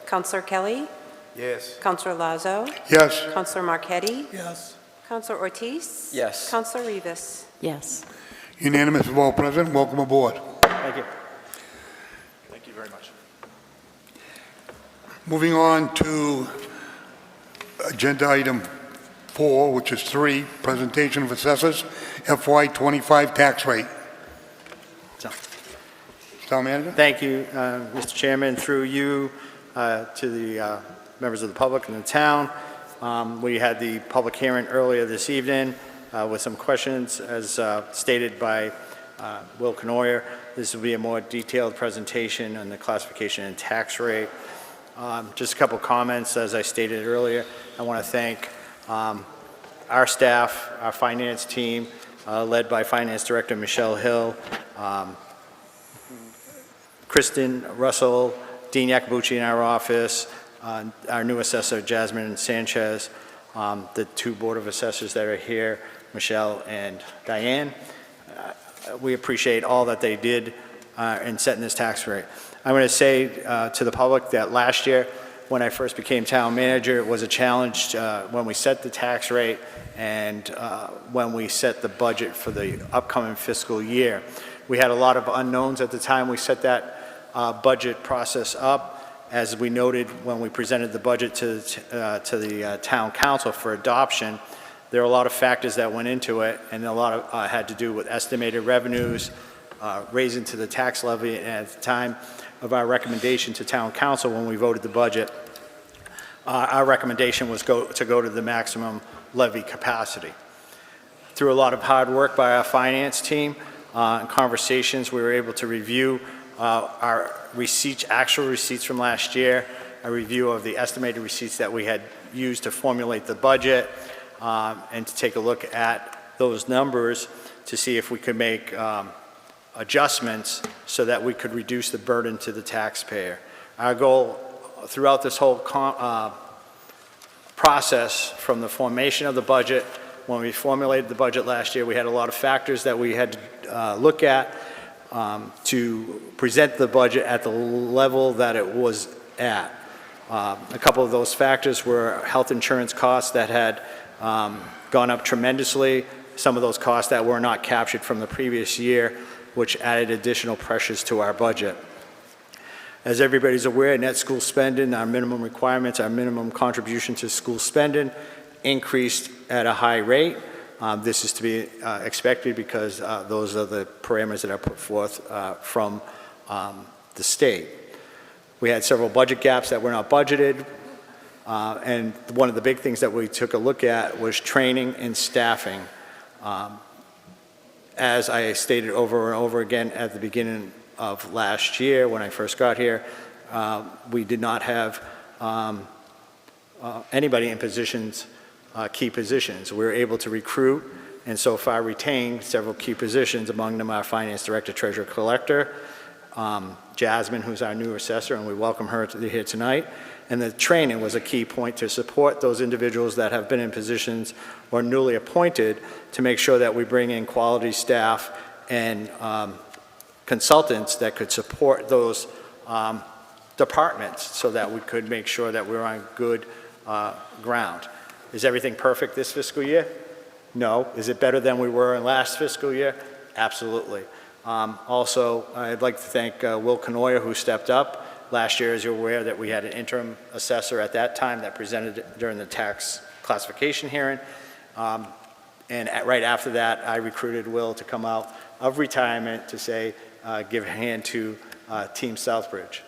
Councillor Kelly? Yes. Councillor Lazo? Yes. Councillor Marquetti? Yes. Councillor Ortiz? Yes. Councillor Rivas? Yes. Unanimous of all present. Welcome aboard. Thank you. Thank you very much. Moving on to agenda item 4, which is 3, presentation of assessors FY25 tax rate. So- Town manager? Thank you, Mr. Chairman. Through you to the members of the public and the town. We had the public hearing earlier this evening with some questions, as stated by Will Canoyer. This will be a more detailed presentation on the classification and tax rate. Just a couple comments, as I stated earlier. I want to thank our staff, our finance team, led by Finance Director Michelle Hill, Kristen Russell, Dean Yacobucci in our office, our new assessor Jasmine Sanchez, the 2 Board of Assessors that are here, Michelle and Diane. We appreciate all that they did in setting this tax rate. I'm going to say to the public that last year, when I first became town manager, it was a challenge when we set the tax rate and when we set the budget for the upcoming fiscal year. We had a lot of unknowns at the time we set that budget process up. As we noted when we presented the budget to the town council for adoption, there are a lot of factors that went into it, and a lot of had to do with estimated revenues, raising to the tax levy, and at the time of our recommendation to town council when we voted the budget, our recommendation was to go to the maximum levy capacity. Through a lot of hard work by our finance team and conversations, we were able to review our receipts, actual receipts from last year, a review of the estimated receipts that we had used to formulate the budget, and to take a look at those numbers to see if we could make adjustments so that we could reduce the burden to the taxpayer. Our goal throughout this whole process, from the formation of the budget, when we formulated the budget last year, we had a lot of factors that we had to look at to present the budget at the level that it was at. A couple of those factors were health insurance costs that had gone up tremendously, some of those costs that were not captured from the previous year, which added additional pressures to our budget. As everybody's aware, net school spending, our minimum requirements, our minimum contribution to school spending increased at a high rate. This is to be expected because those are the parameters that are put forth from the state. We had several budget gaps that were not budgeted, and one of the big things that we took a look at was training and staffing. As I stated over and over again at the beginning of last year when I first got here, we did not have anybody in positions, key positions. We were able to recruit and so far retain several key positions, among them our finance director, treasurer, collector, Jasmine, who's our new assessor, and we welcome her here tonight. And the training was a key point to support those individuals that have been in positions or newly appointed, to make sure that we bring in quality staff and consultants that could support those departments so that we could make sure that we're on good ground. Is everything perfect this fiscal year? No. Is it better than we were in last fiscal year? Absolutely. Also, I'd like to thank Will Canoyer, who stepped up. Last year, as you're aware, that we had an interim assessor at that time that presented during the tax classification hearing. Right after that, I recruited Will to come out of retirement to say, give a hand to Team Southbridge.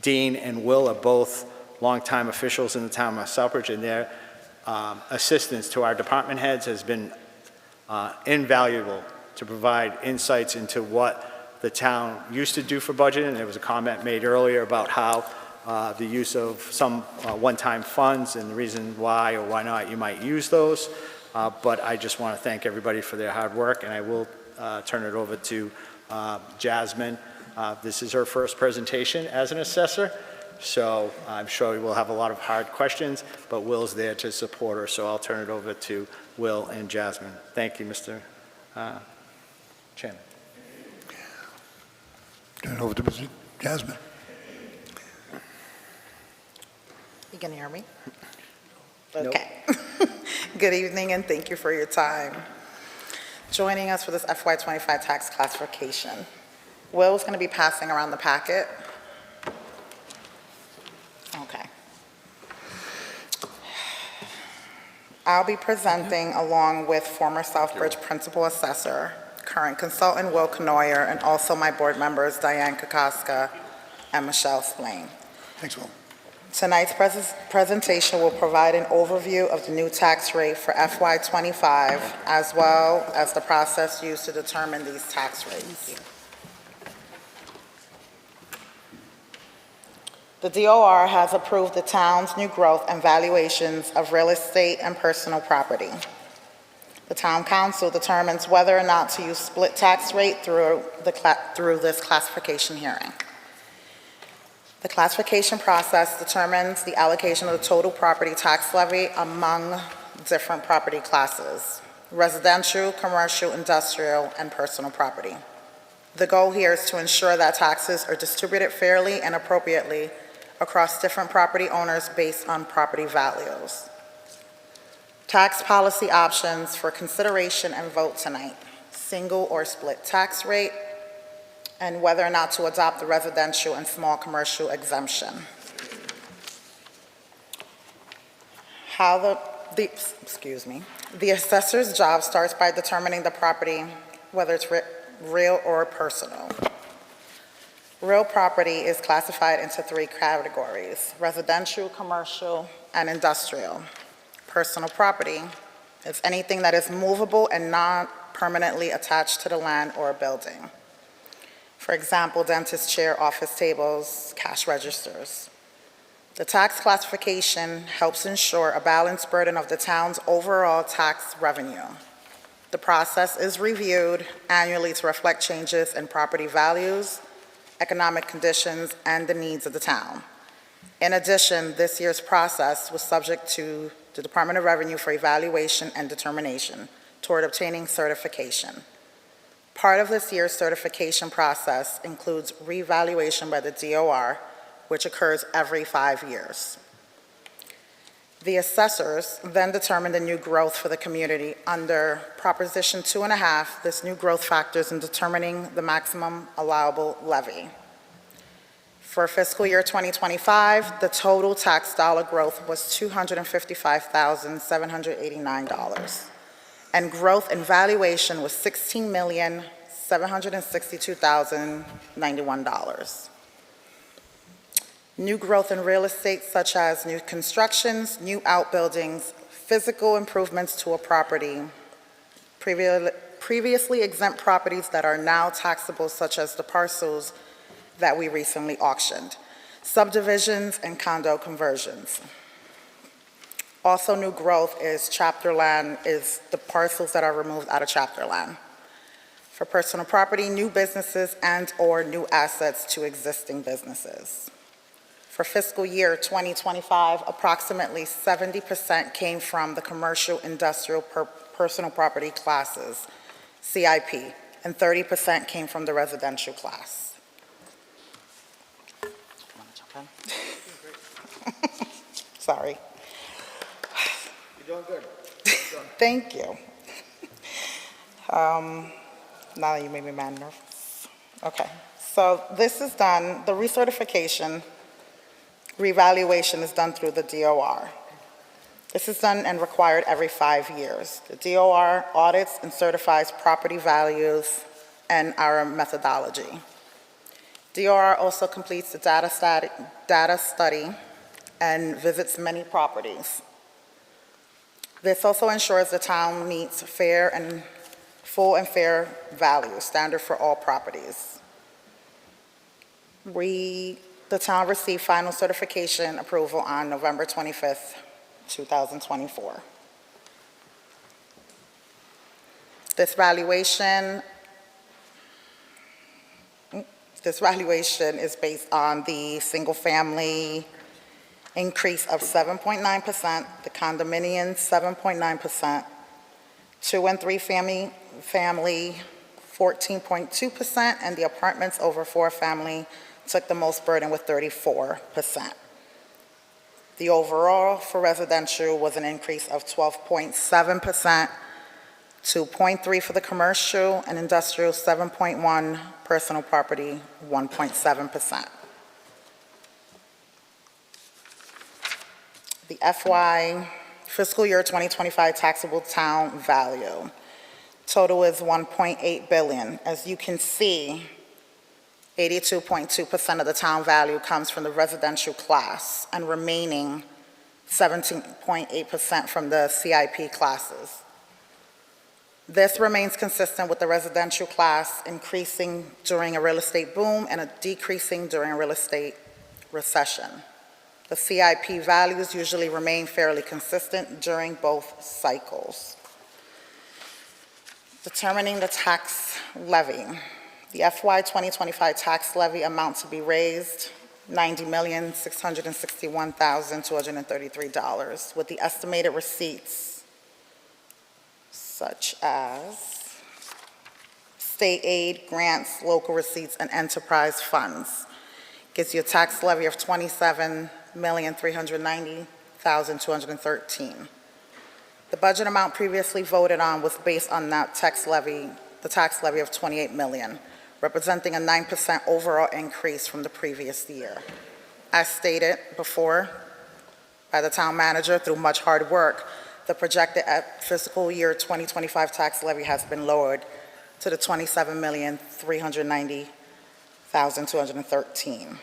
Dean and Will are both longtime officials in the town of Southbridge, and their assistance to our department heads has been invaluable to provide insights into what the town used to do for budgeting. There was a comment made earlier about how the use of some one-time funds and the reason why or why not you might use those. But I just want to thank everybody for their hard work, and I will turn it over to Jasmine. This is her first presentation as an assessor, so I'm sure we will have a lot of hard questions, but Will's there to support her, so I'll turn it over to Will and Jasmine. Thank you, Mr. Chairman. Turn it over to Ms. Jasmine. You can hear me? Nope. Okay. Good evening, and thank you for your time. Joining us for this FY25 tax classification. Will's going to be passing around the packet. Okay. I'll be presenting along with former Southbridge Principal Assessor, current consultant Will Canoyer, and also my board members Diane Kokoska and Michelle Splain. Thanks, Will. Tonight's presentation will provide an overview of the new tax rate for FY25, as well as the process used to determine these tax rates. The DOR has approved the town's new growth and valuations of real estate and personal property. The town council determines whether or not to use split tax rate through this classification hearing. The classification process determines the allocation of the total property tax levy among different property classes: residential, commercial, industrial, and personal property. The goal here is to ensure that taxes are distributed fairly and appropriately across different property owners based on property values. Tax policy options for consideration and vote tonight: single or split tax rate, and whether or not to adopt the residential and small commercial exemption. The assessor's job starts by determining the property, whether it's real or personal. Real property is classified into 3 categories: residential, commercial, and industrial. Personal property is anything that is movable and not permanently attached to the land or a building. For example, dentist chair, office tables, cash registers. The tax classification helps ensure a balanced burden of the town's overall tax revenue. The process is reviewed annually to reflect changes in property values, economic conditions, and the needs of the town. In addition, this year's process was subject to the Department of Revenue for evaluation and determination toward obtaining certification. Part of this year's certification process includes reevaluation by the DOR, which occurs every 5 years. The assessors then determine the new growth for the community under Proposition 2.5. This new growth factors in determining the maximum allowable levy. For fiscal year 2025, the total tax dollar growth was $255,789. And growth in valuation was $16,762,091. New growth in real estate, such as new constructions, new outbuildings, physical improvements to a property, previously exempt properties that are now taxable, such as the parcels that we recently auctioned, subdivisions and condo conversions. Also new growth is chapter land, is the parcels that are removed out of chapter land. For personal property, new businesses and/or new assets to existing businesses. For fiscal year 2025, approximately 70% came from the commercial, industrial, personal property classes, CIP, and 30% came from the residential class. Sorry. You're doing good. Thank you. Now that you made me mad nervous. Okay, so this is done, the recertification, revaluation is done through the DOR. This is done and required every 5 years. The DOR audits and certifies property values and our methodology. DOR also completes the data study and visits many properties. This also ensures the town meets full and fair value, standard for all properties. The town received final certification approval on November 25th, 2024. This valuation is based on the single-family increase of 7.9%, the condominiums 7.9%, 2 and 3 family 14.2%, and the apartments over 4 family took the most burden with 34%. The overall for residential was an increase of 12.7%, 2.3% for the commercial and industrial, 7.1%, personal property, 1.7%. The FY fiscal year 2025 taxable town value. Total is $1.8 billion. As you can see, 82.2% of the town value comes from the residential class and remaining 17.8% from the CIP classes. This remains consistent with the residential class increasing during a real estate boom and decreasing during a real estate recession. The CIP values usually remain fairly consistent during both cycles. Determining the tax levy. The FY 2025 tax levy amount to be raised, $90,661,233, with the estimated receipts such as state aid, grants, local receipts, and enterprise funds. Gives you a tax levy of $27,390,213. The budget amount previously voted on was based on that tax levy, the tax levy of $28 million, representing a 9% overall increase from the previous year. As stated before by the town manager, through much hard work, the projected fiscal year 2025 tax levy has been lowered to the $27,390,213.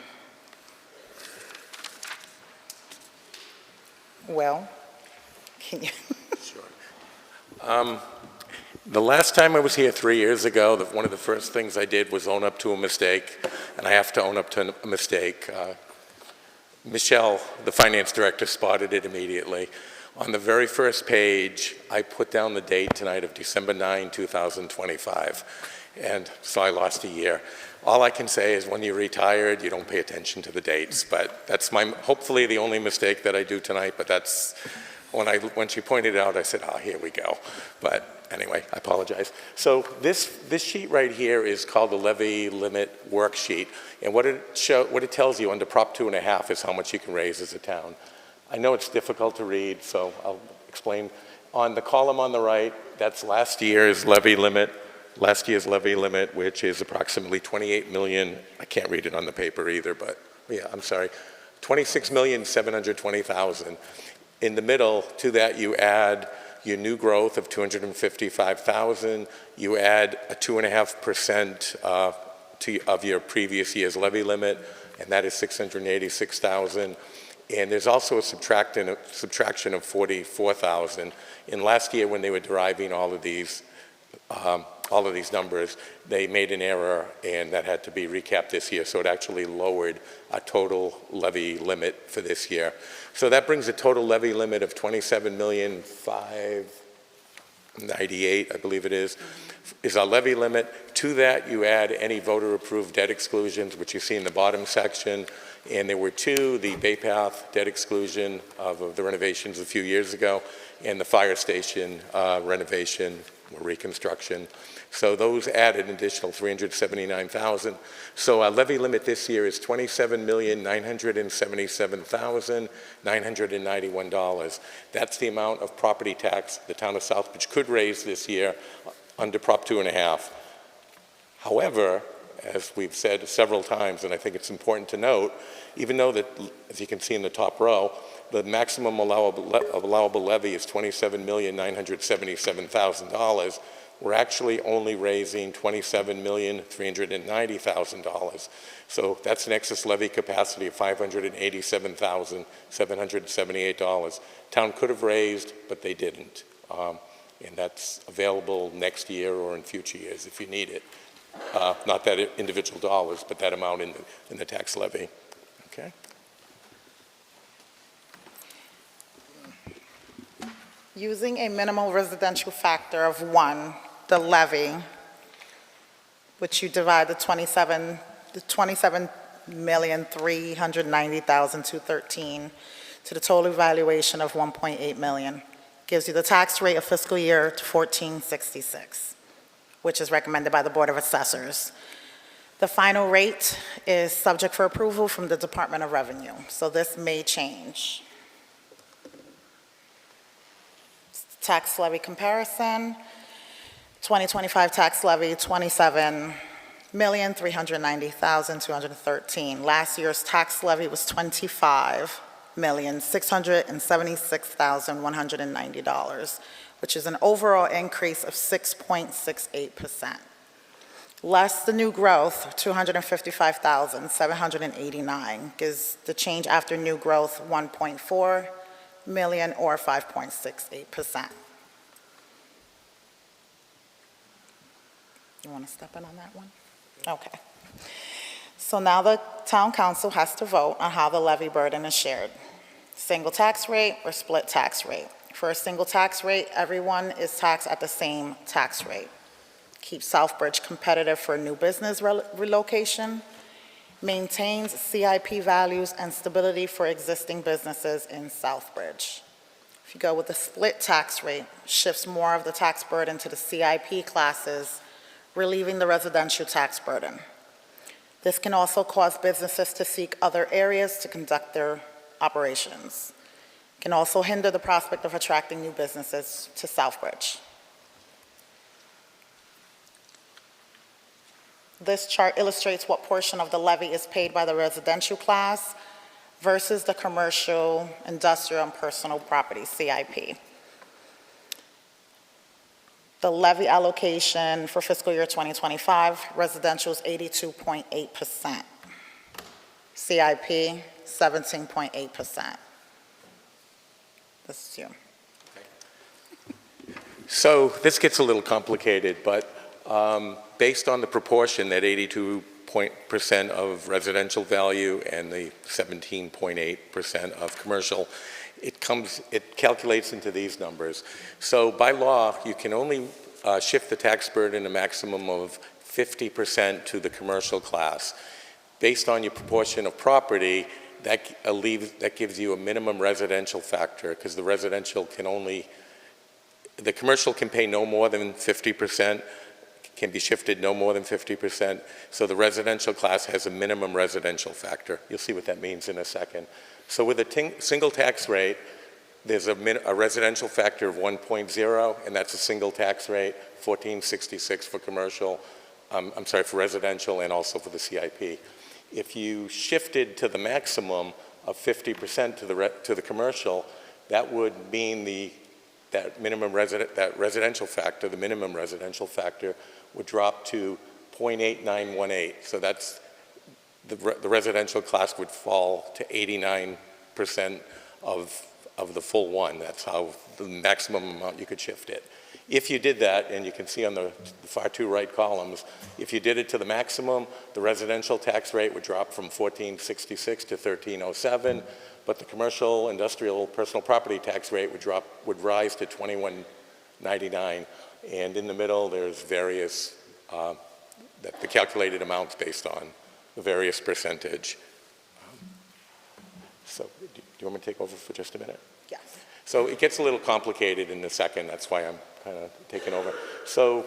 Well, can you? Sure. The last time I was here 3 years ago, one of the first things I did was own up to a mistake, and I have to own up to a mistake. Michelle, the finance director, spotted it immediately. On the very first page, I put down the date tonight of December 9, 2025, and so I lost a year. All I can say is when you're retired, you don't pay attention to the dates, but that's hopefully the only mistake that I do tonight, but that's, when she pointed it out, I said, oh, here we go. But anyway, I apologize. So this sheet right here is called the levy limit worksheet, and what it tells you under Prop 2.5 is how much you can raise as a town. I know it's difficult to read, so I'll explain. On the column on the right, that's last year's levy limit, which is approximately 28 million. I can't read it on the paper either, but yeah, I'm sorry. 26,720,000. In the middle to that, you add your new growth of 255,000. You add a 2.5% of your previous year's levy limit, and that is 686,000. And there's also a subtraction of 44,000. And last year, when they were deriving all of these numbers, they made an error, and that had to be recapped this year. So it actually lowered a total levy limit for this year. So that brings a total levy limit of 27,598,000, I believe it is our levy limit. To that, you add any voter-approved debt exclusions, which you see in the bottom section. And there were two, the Bay Path debt exclusion of the renovations a few years ago, and the fire station renovation or reconstruction. So those added an additional $379,000. So our levy limit this year is $27,977,991. That's the amount of property tax the town of Southbridge could raise this year under Prop 2.5. However, as we've said several times, and I think it's important to note, even though that, as you can see in the top row, the maximum allowable levy is $27,977,000, we're actually only raising $27,390,000. So that's an excess levy capacity of $587,778. Town could have raised, but they didn't. And that's available next year or in future years if you need it. Not that individual dollars, but that amount in the tax levy. Okay? Using a minimal residential factor of 1, the levy, which you divide the 27,390,213 to the total valuation of 1.8 million, gives you the tax rate of fiscal year 1466, which is recommended by the Board of Assessors. The final rate is subject for approval from the Department of Revenue, so this may change. Tax levy comparison, 2025 tax levy, $27,390,213. Last year's tax levy was $25,676,190, which is an overall increase of 6.68%. Less the new growth, $255,789, gives the change after new growth 1.4 million or 5.68%. You want to step in on that one? Okay. So now the town council has to vote on how the levy burden is shared. Single tax rate or split tax rate. For a single tax rate, everyone is taxed at the same tax rate. Keeps Southbridge competitive for new business relocation. Maintains CIP values and stability for existing businesses in Southbridge. If you go with the split tax rate, shifts more of the tax burden to the CIP classes, relieving the residential tax burden. This can also cause businesses to seek other areas to conduct their operations. It can also hinder the prospect of attracting new businesses to Southbridge. This chart illustrates what portion of the levy is paid by the residential class versus the commercial, industrial, and personal property, CIP. The levy allocation for fiscal year 2025, residential is 82.8%. CIP, 17.8%. This is you. So this gets a little complicated, but based on the proportion that 82% of residential value and the 17.8% of commercial, it calculates into these numbers. So by law, you can only shift the tax burden a maximum of 50% to the commercial class. Based on your proportion of property, that gives you a minimum residential factor, because the residential can only, the commercial can pay no more than 50%, can be shifted no more than 50%. So the residential class has a minimum residential factor. You'll see what that means in a second. So with a single tax rate, there's a residential factor of 1.0, and that's a single tax rate, 1466 for commercial, for residential and also for the CIP. If you shifted to the maximum of 50% to the commercial, that would mean that residential factor, the minimum residential factor, would drop to 0.8918. So that's the residential class would fall to 89% of the full one. That's how the maximum amount you could shift it. If you did that, and you can see on the far two right columns, if you did it to the maximum, the residential tax rate would drop from 1466 to 1307, but the commercial, industrial, personal property tax rate would rise to 2199. And in the middle, there's various, the calculated amounts based on the various percentage. So do you want me to take over for just a minute? Yes. So it gets a little complicated in a second. That's why I'm kind of taken over. So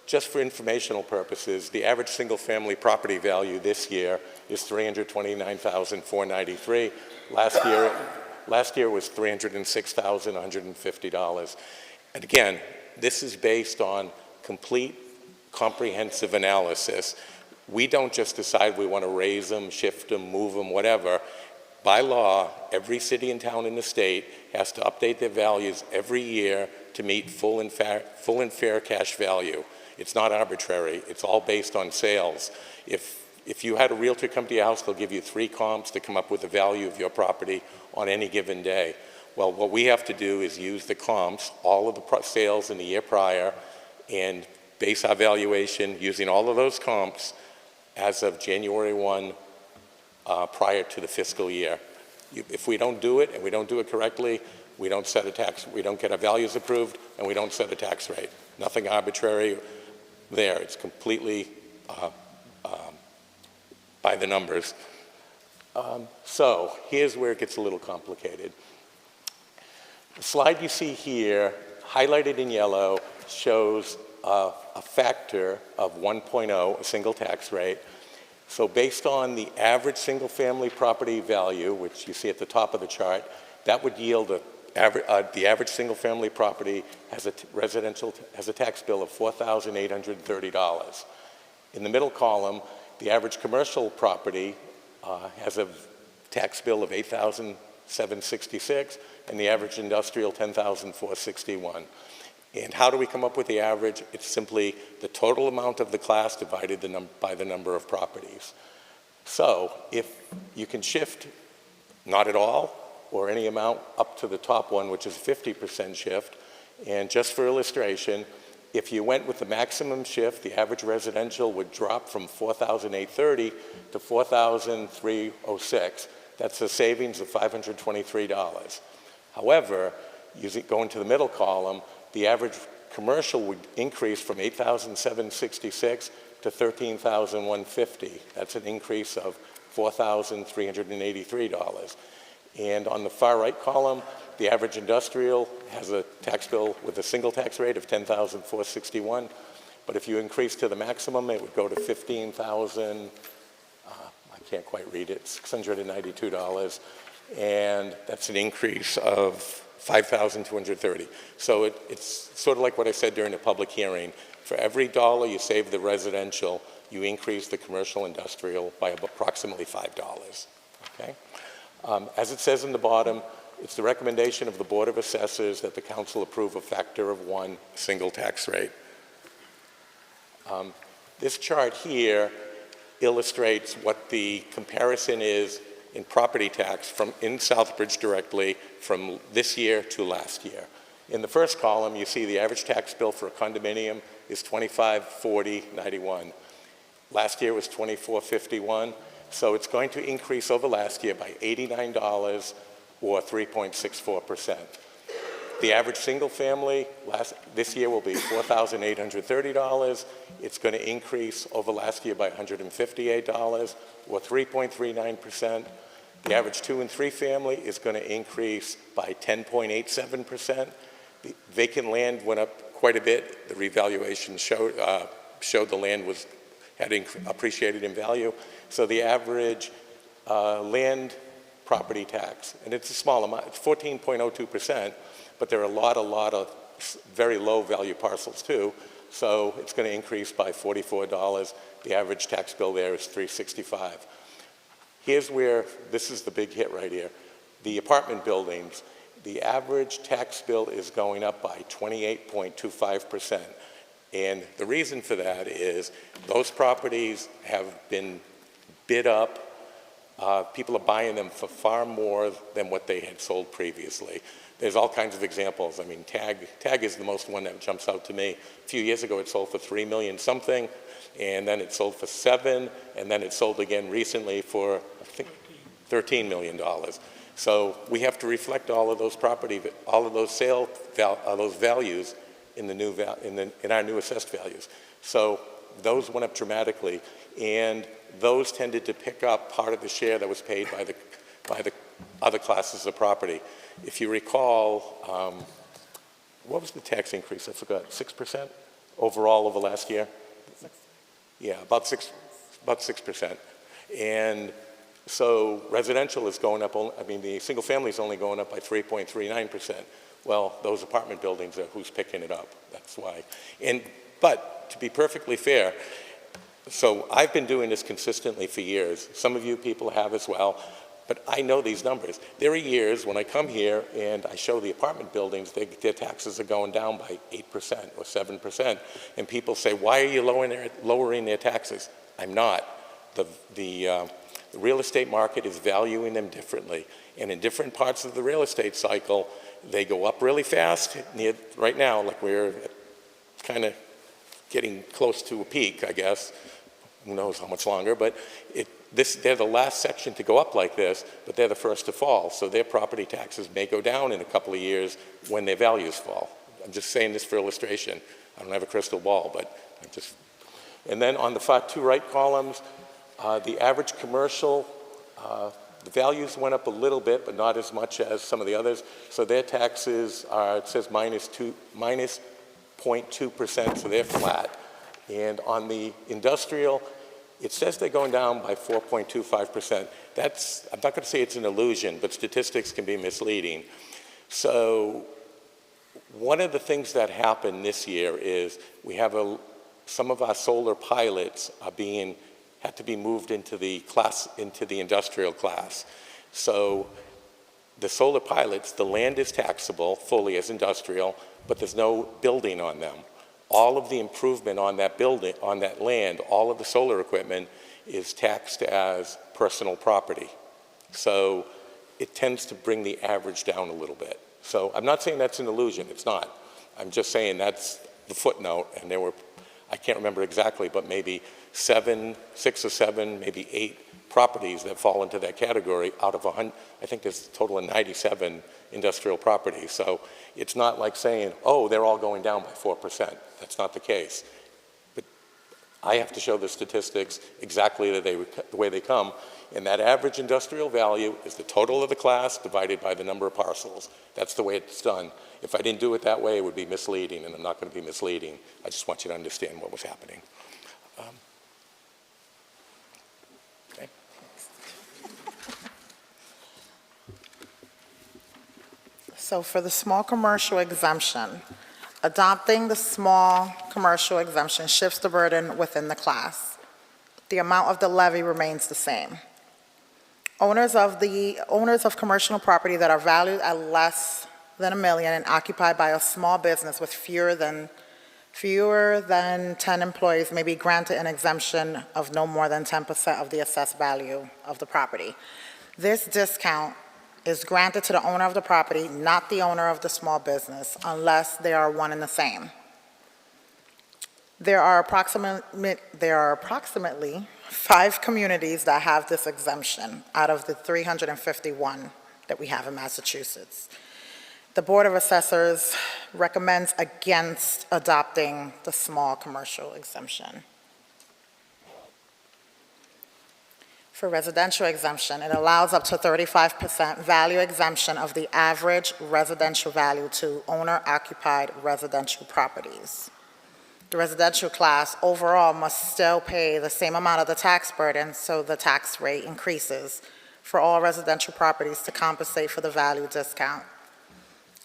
just for informational purposes, the average single-family property value this year is $329,493. Last year was $306,150. And again, this is based on complete, comprehensive analysis. We don't just decide we want to raise them, shift them, move them, whatever. By law, every city and town in the state has to update their values every year to meet full and fair cash value. It's not arbitrary. It's all based on sales. If you had a realtor come to your house, they'll give you 3 comps to come up with the value of your property on any given day. Well, what we have to do is use the comps, all of the sales in the year prior, and base our valuation using all of those comps as of January 1 prior to the fiscal year. If we don't do it, and we don't do it correctly, we don't set a tax, we don't get our values approved, and we don't set a tax rate. Nothing arbitrary there. It's completely by the numbers. So here's where it gets a little complicated. The slide you see here, highlighted in yellow, shows a factor of 1.0, a single tax rate. So based on the average single-family property value, which you see at the top of the chart, that would yield the average single-family property has a tax bill of $4,830. In the middle column, the average commercial property has a tax bill of $8,766, and the average industrial $10,461. And how do we come up with the average? It's simply the total amount of the class divided by the number of properties. So if you can shift not at all or any amount up to the top one, which is 50% shift, and just for illustration, if you went with the maximum shift, the average residential would drop from $4,830 to $4,306. That's a savings of $523. However, going to the middle column, the average commercial would increase from $8,766 to $13,150. That's an increase of $4,383. And on the far right column, the average industrial has a tax bill with a single tax rate of $10,461. But if you increase to the maximum, it would go to $15,000, I can't quite read it, $692. And that's an increase of $5,230. So it's sort of like what I said during the public hearing. For every dollar you save the residential, you increase the commercial industrial by approximately $5. Okay? As it says in the bottom, it's the recommendation of the Board of Assessors that the council approve a factor of 1 single tax rate. This chart here illustrates what the comparison is in property tax in Southbridge directly from this year to last year. In the first column, you see the average tax bill for a condominium is $2540.91. Last year was $2451. So it's going to increase over last year by $89 or 3.64%. The average single family this year will be $4,830. It's going to increase over last year by $158 or 3.39%. The average 2 and 3 family is going to increase by 10.87%. The vacant land went up quite a bit. The revaluation showed the land had appreciated in value. So the average land property tax, and it's a small amount, it's 14.02%, but there are a lot of very low value parcels too. So it's going to increase by $44. The average tax bill there is $365. Here's where, this is the big hit right here. The apartment buildings, the average tax bill is going up by 28.25%. And the reason for that is those properties have been bid up. People are buying them for far more than what they had sold previously. There's all kinds of examples. I mean, TAG is the most one that jumps out to me. A few years ago, it sold for $3 million something, and then it sold for $7 million, and then it sold again recently for, I think, $13 million. So we have to reflect all of those all of those those values in our new assessed values. So those went up dramatically, and those tended to pick up part of the share that was paid by the other classes of property. If you recall, what was the tax increase? I forgot, 6% overall over last year? Yeah, about 6%. And so residential is going up, the single family is only going up by 3.39%. Well, those apartment buildings are who's picking it up. That's why. But to be perfectly fair, so I've been doing this consistently for years. Some of you people have as well, but I know these numbers. There are years when I come here and I show the apartment buildings, their taxes are going down by 8% or 7%, and people say, why are you lowering their taxes? I'm not. The real estate market is valuing them differently, and in different parts of the real estate cycle, they go up really fast. Right now, like we're kind of getting close to a peak, I guess. Who knows how much longer, but they're the last section to go up like this, but they're the first to fall. So their property taxes may go down in a couple of years when their values fall. I'm just saying this for illustration. I don't have a crystal ball, but I'm just... And then on the two right columns, the average commercial, the values went up a little bit, but not as much as some of the others. So their taxes are, it says minus 0.2%, so they're flat. And on the industrial, it says they're going down by 4.25%. I'm not going to say it's an illusion, but statistics can be misleading. So one of the things that happened this year is we have some of our solar pilots had to be moved into the industrial class. So the solar pilots, the land is taxable fully as industrial, but there's no building on them. All of the improvement on that building, on that land, all of the solar equipment is taxed as personal property. So it tends to bring the average down a little bit. So I'm not saying that's an illusion, it's not. I'm just saying that's the footnote, and there were, I can't remember exactly, but maybe 6 or 7, maybe 8 properties that fall into that category out of 100. I think there's a total of 97 industrial properties. So it's not like saying, oh, they're all going down by 4%. That's not the case. But I have to show the statistics exactly the way they come. And that average industrial value is the total of the class divided by the number of parcels. That's the way it's done. If I didn't do it that way, it would be misleading, and I'm not going to be misleading. I just want you to understand what was happening. Okay. So for the small commercial exemption, adopting the small commercial exemption shifts the burden within the class. The amount of the levy remains the same. Owners of commercial property that are valued at less than $1 million and occupied by a small business with fewer than 10 employees may be granted an exemption of no more than 10% of the assessed value of the property. This discount is granted to the owner of the property, not the owner of the small business, unless they are one and the same. There are approximately 5 communities that have this exemption out of the 351 that we have in Massachusetts. The Board of Assessors recommends against adopting the small commercial exemption. For residential exemption, it allows up to 35% value exemption of the average residential value to owner-occupied residential properties. The residential class overall must still pay the same amount of the tax burden, so the tax rate increases for all residential properties to compensate for the value discount.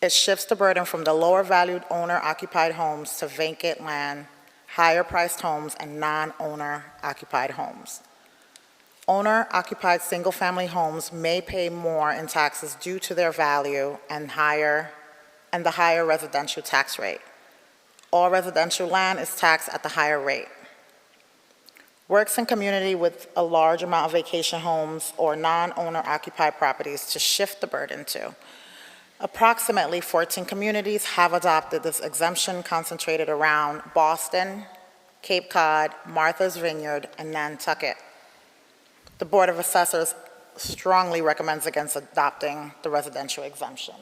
It shifts the burden from the lower valued owner-occupied homes to vacant land, higher-priced homes, and non-owner occupied homes. Owner-occupied single-family homes may pay more in taxes due to their value and the higher residential tax rate. All residential land is taxed at the higher rate. Works in community with a large amount of vacation homes or non-owner occupied properties to shift the burden to. Approximately 14 communities have adopted this exemption concentrated around Boston, Cape Cod, Martha's Vineyard, and Nantucket. The Board of Assessors strongly recommends against adopting the residential exemption.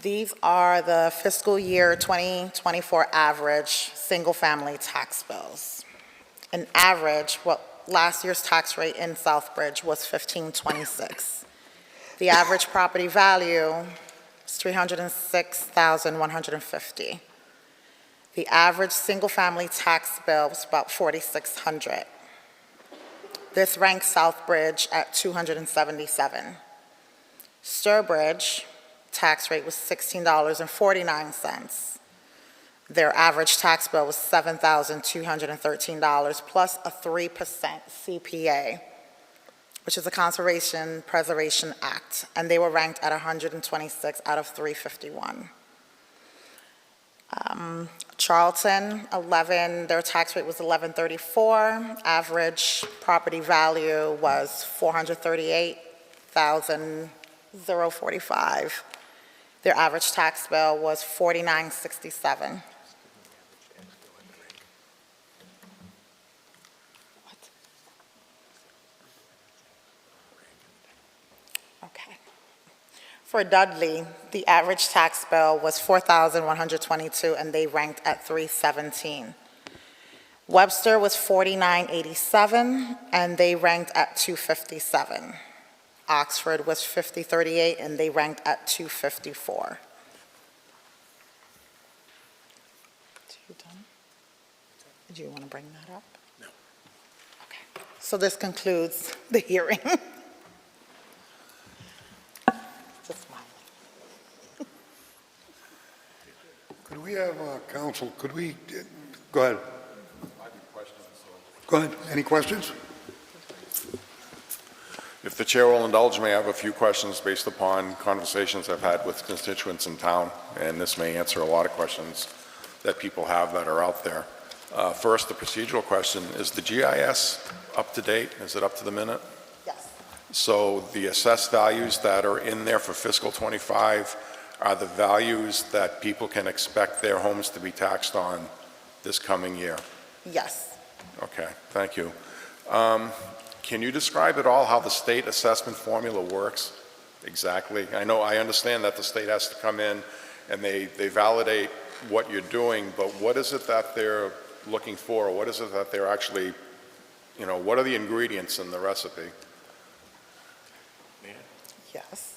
These are the fiscal year 2024 average single-family tax bills. An average, last year's tax rate in Southbridge was $15.26. The average property value is $306,150. The average single-family tax bill was about $4,600. This ranks Southbridge at 277. Sturbridge tax rate was $16.49. Their average tax bill was $7,213 plus a 3% CPA, which is a Conservation Preservation Act, and they were ranked at 126 out of 351. Charlton, 11, their tax rate was $11.34. Average property value was $438,045. Their average tax bill was $49.67. Okay. For Dudley, the average tax bill was $4,122, and they ranked at 317. Webster was $49.87, and they ranked at 257. Oxford was $50.38, and they ranked at 254. Do you want to bring that up? No. Okay. So this concludes the hearing. Could we have, counsel, could we, go ahead. Go ahead. Any questions? If the chair will indulge me, I have a few questions based upon conversations I've had with constituents in town, and this may answer a lot of questions that people have that are out there. First, the procedural question, is the GIS up to date? Is it up to the minute? Yes. So the assessed values that are in there for fiscal '25 are the values that people can expect their homes to be taxed on this coming year? Yes. Okay, thank you. Can you describe at all how the state assessment formula works exactly? I understand that the state has to come in and they validate what you're doing, but what is it that they're looking for? Or what is it that they're actually, what are the ingredients in the recipe? Yes.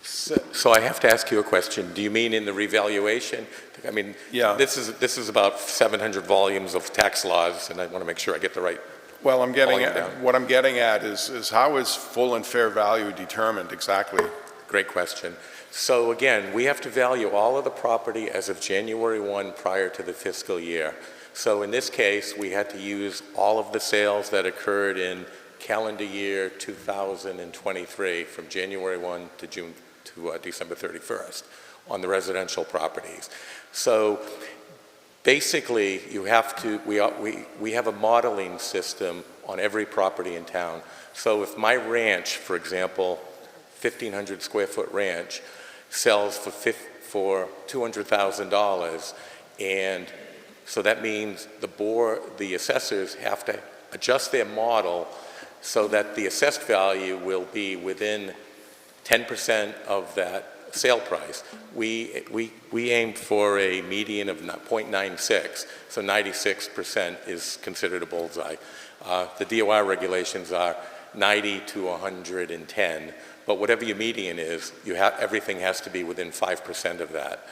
So I have to ask you a question. Do you mean in the revaluation? I mean, yeah. This is about 700 volumes of tax laws, and I want to make sure I get the right. Well, what I'm getting at is how is full and fair value determined exactly? Great question. So again, we have to value all of the property as of January 1 prior to the fiscal year. So in this case, we had to use all of the sales that occurred in calendar year 2023 from January 1 to December 31st on the residential properties. So basically, we have a modeling system on every property in town. So if my ranch, for example, 1,500 square foot ranch, sells for $200,000, and so that means the assessors have to adjust their model so that the assessed value will be within 10% of that sale price. We aimed for a median of 0.96, so 96% is considered a bullseye. The DOR regulations are 90 to 110, but whatever your median is, everything has to be within 5% of that,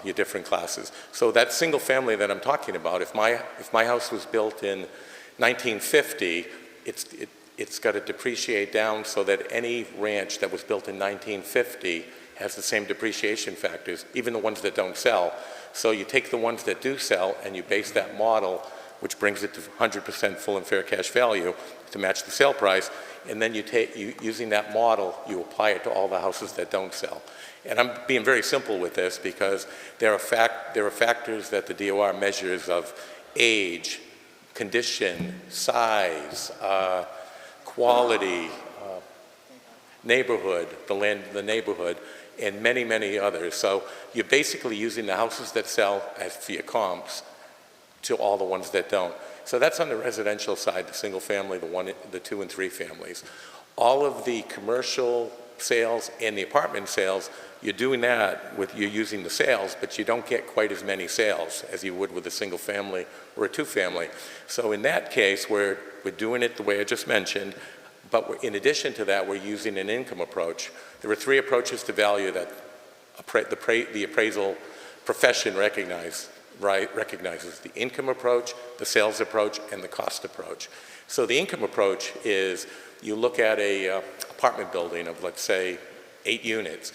your different classes. So that single family that I'm talking about, if my house was built in 1950, it's got to depreciate down so that any ranch that was built in 1950 has the same depreciation factors, even the ones that don't sell. So you take the ones that do sell and you base that model, which brings it to 100% full and fair cash value to match the sale price, and then using that model, you apply it to all the houses that don't sell. And I'm being very simple with this because there are factors that the DOR measures of age, condition, size, quality, neighborhood, the neighborhood, and many, many others. So you're basically using the houses that sell as for your comps to all the ones that don't. So that's on the residential side, the single family, the 2 and 3 families. All of the commercial sales and the apartment sales, you're doing that you're using the sales, but you don't get quite as many sales as you would with a single family or a 2 family. So in that case, we're doing it the way I just mentioned, But in addition to that, we're using an income approach. There are three approaches to value that the appraisal profession recognizes: the income approach, the sales approach, and the cost approach. So the income approach is you look at a apartment building of, let's say, 8 units.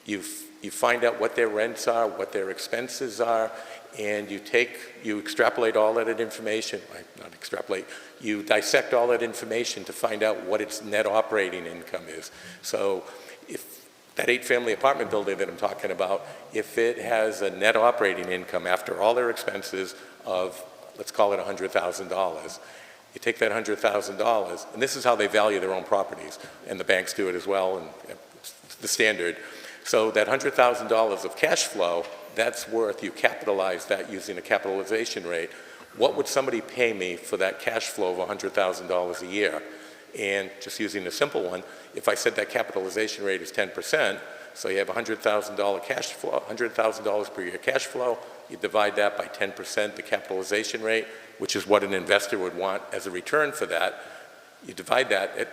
You find out what their rents are, what their expenses are, and you extrapolate all that information, not extrapolate, you dissect all that information to find out what its net operating income is. So if that 8-family apartment building that I'm talking about, if it has a net operating income after all their expenses of, let's call it $100,000, you take that $100,000, and this is how they value their own properties, and the banks do it as well, and it's the standard. So that $100,000 of cash flow, that's worth, you capitalize that using a capitalization rate. What would somebody pay me for that cash flow of $100,000 a year? And just using a simple one, if I said that capitalization rate is 10%, so you have $100,000 cash flow, $100,000 per year cash flow, you divide that by 10%, the capitalization rate, which is what an investor would want as a return for that. You divide that at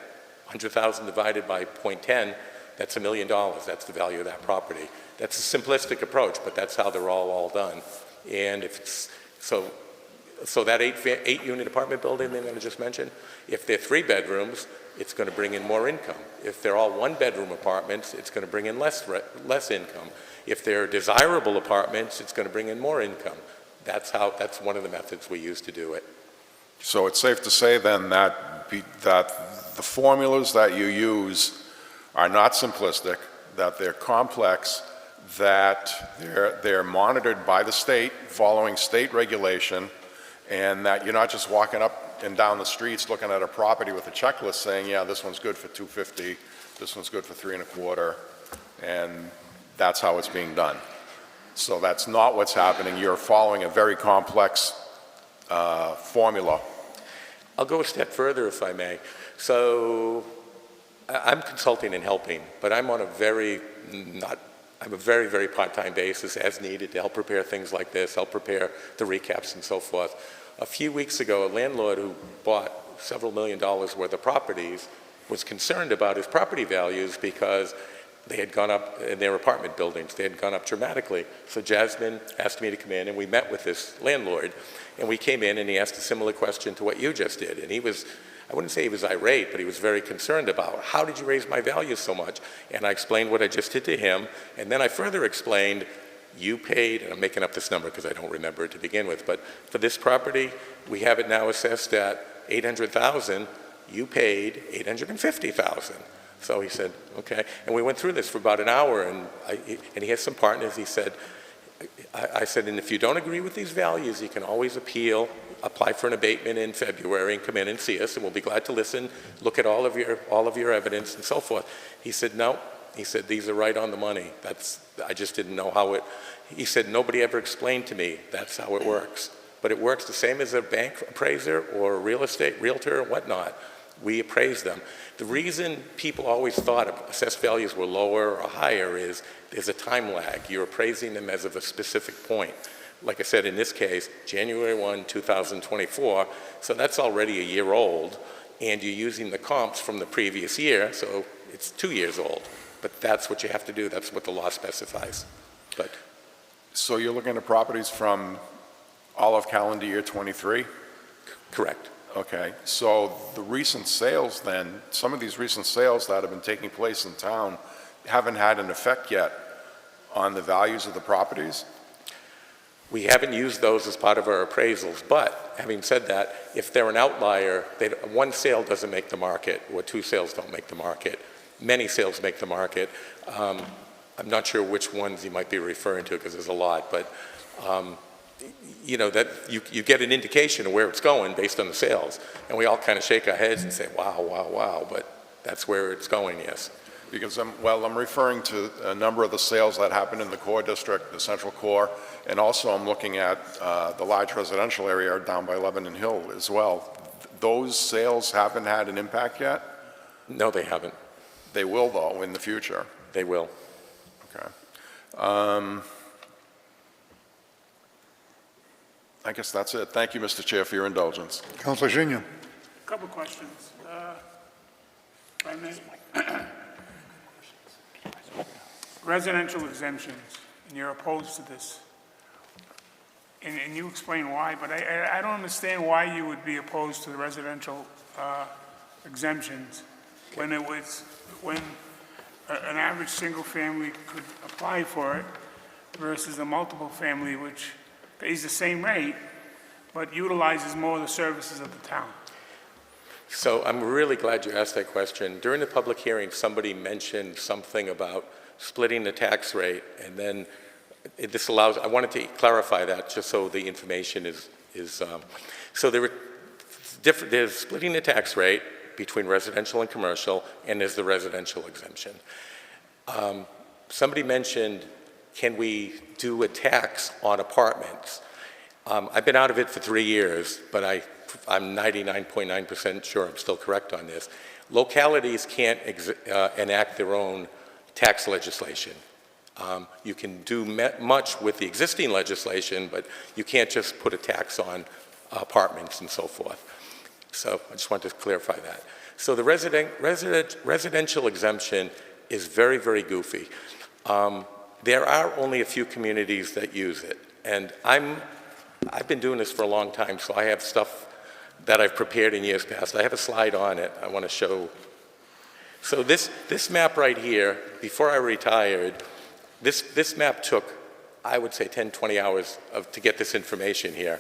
100,000 divided by 0.10, that's $1 million. That's the value of that property. That's a simplistic approach, but that's how they're all done. And if it's, so that 8-unit apartment building that I just mentioned, if they're 3 bedrooms, it's going to bring in more income. If they're all 1-bedroom apartments, it's going to bring in less income. If they're desirable apartments, it's going to bring in more income. That's one of the methods we use to do it. So it's safe to say then that the formulas that you use are not simplistic, that they're complex, that they're monitored by the state, following state regulation, and that you're not just walking up and down the streets looking at a property with a checklist saying, yeah, this one's good for $250, this one's good for $3.25, and that's how it's being done. So that's not what's happening. You're following a very complex formula. I'll go a step further, if I may. So I'm consulting and helping, but I'm on a very very part-time basis as needed to help prepare things like this, help prepare the recaps and so forth. A few weeks ago, a landlord who bought several $1 million worth of properties was concerned about his property values because they had gone up in their apartment buildings. They had gone up dramatically. So Jasmine asked me to come in, and we met with this landlord. And we came in, and he asked a similar question to what you just did. And he was, I wouldn't say he was irate, but he was very concerned about, how did you raise my value so much? And I explained what I just did to him. And then I further explained, you paid, and I'm making up this number because I don't remember it to begin with, but for this property, we have it now assessed at $800,000. You paid $850,000. So he said, okay. And we went through this for about an hour, and he has some partners. He said, I said, and if you don't agree with these values, you can always appeal, apply for an abatement in February and come in and see us, and we'll be glad to listen, look at all of your evidence and so forth. He said, no. He said, these are right on the money. I just didn't know how it, he said, nobody ever explained to me that's how it works. But it works the same as a bank appraiser or a real estate realtor or whatnot. We appraise them. The reason people always thought assessed values were lower or higher is there's a time lag. You're appraising them as of a specific point. Like I said, in this case, January 1, 2024, so that's already a year old, and you're using the comps from the previous year, so it's 2 years old. But that's what you have to do. That's what the law specifies. But so you're looking at properties from all of calendar year 23? Correct. Okay, so the recent sales then, some of these recent sales that have been taking place in town haven't had an effect yet on the values of the properties? We haven't used those as part of our appraisals, but having said that, if they're an outlier, one sale doesn't make the market, or 2 sales don't make the market. Many sales make the market. I'm not sure which ones you might be referring to because there's a lot, but you know, that you get an indication of where it's going based on the sales. And we all kind of shake our heads and say, wow, wow, wow, but that's where it's going, yes. Because I'm referring to a number of the sales that happened in the core district, the central core, and also I'm looking at the large residential area down by Lebanon Hill as well. Those sales haven't had an impact yet? No, they haven't. They will, though, in the future? They will. Okay. I guess that's it. Thank you, Mr. Chair, for your indulgence. Councilor Zhenya. A couple questions. If I may. Residential exemptions, and you're opposed to this. And you explain why, but I don't understand why you would be opposed to the residential exemptions when an average single family could apply for it versus a multiple family which pays the same rate but utilizes more of the services of the town. So I'm really glad you asked that question. During the public hearing, somebody mentioned something about splitting the tax rate, and then this allows, I wanted to clarify that just so the information is so there's splitting the tax rate between residential and commercial, and there's the residential exemption. Somebody mentioned, can we do a tax on apartments? I've been out of it for 3 years, but I'm 99.9% sure I'm still correct on this. Localities can't enact their own tax legislation. You can do much with the existing legislation, but you can't just put a tax on apartments and so forth. So I just wanted to clarify that. So the residential exemption is very, very goofy. There are only a few communities that use it, and I've been doing this for a long time, so I have stuff that I've prepared in years past. I have a slide on it I want to show. So this map right here, before I retired, this map took, I would say, 10, 20 hours to get this information here.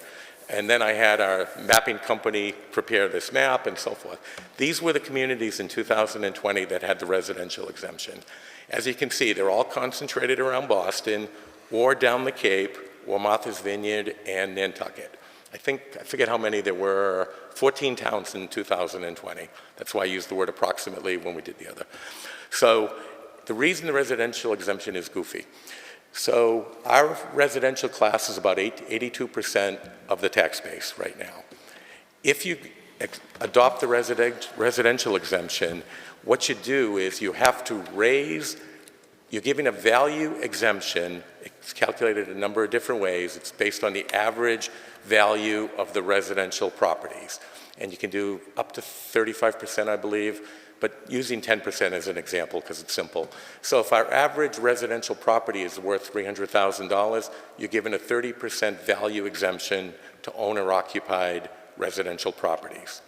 And then I had our mapping company prepare this map and so forth. These were the communities in 2020 that had the residential exemption. As you can see, they're all concentrated around Boston or down the Cape or Martha's Vineyard and Nantucket. I forget how many there were, 14 towns in 2020. That's why I used the word approximately when we did the other. So the reason the residential exemption is goofy. So our residential class is about 82% of the tax base right now. If you adopt the residential exemption, what you do is you have to raise, you're giving a value exemption. It's calculated a number of different ways. It's based on the average value of the residential properties. And you can do up to 35%, I believe, but using 10% as an example because it's simple. So if our average residential property is worth $300,000, you're given a 30% value exemption to owner-occupied residential properties.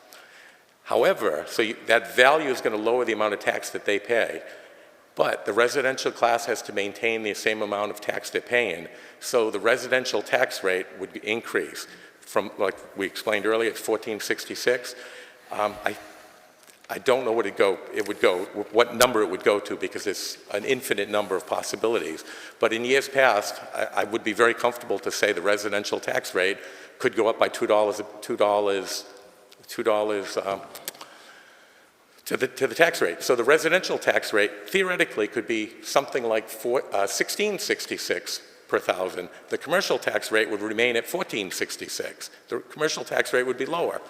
However, that value is going to lower the amount of tax that they pay, but the residential class has to maintain the same amount of tax they're paying, so the residential tax rate would be increased from, like we explained earlier, it's $14.66. I don't know what what number it would go to because it's an infinite number of possibilities. But in years past, I would be very comfortable to say the residential tax rate could go up by $2 to the tax rate. So the residential tax rate theoretically could be something like $16.66 per thousand. The commercial tax rate would remain at $14.66. The commercial tax rate would be lower.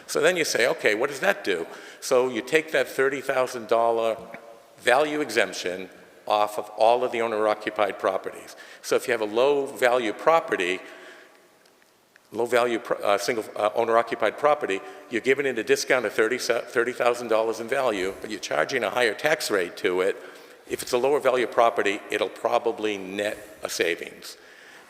So then you say, okay, what does that do? So you take that $30,000 value exemption off of all of the owner-occupied properties. So if you have a low-value property, single owner-occupied property, you're giving it a discount of $30,000 in value, but you're charging a higher tax rate to it. If it's a lower value property, it'll probably net a savings.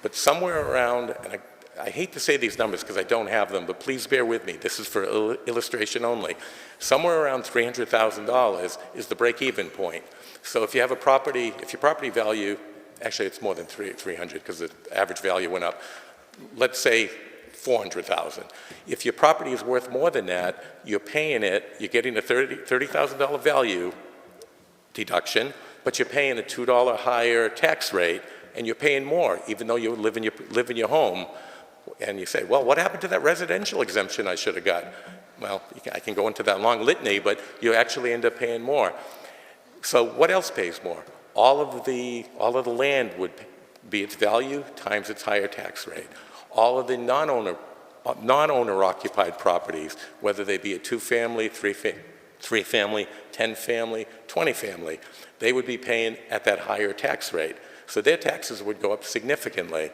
But somewhere around, and I hate to say these numbers because I don't have them, but please bear with me. This is for illustration only. Somewhere around $300,000 is the break-even point. So if you have a property, if your property value, actually it's more than 300 because the average value went up. Let's say $400,000. If your property is worth more than that, you're paying it, you're getting a $30,000 value deduction, but you're paying a $2 higher tax rate, and you're paying more, even though you live in your home. And you say, well, what happened to that residential exemption I should have got? Well, I can go into that long litany, but you actually end up paying more. So what else pays more? All of the land would be its value times its higher tax rate. All of the non-owner occupied properties, whether they be a 2-family, 3-family, 10-family, 20-family, they would be paying at that higher tax rate. So their taxes would go up significantly.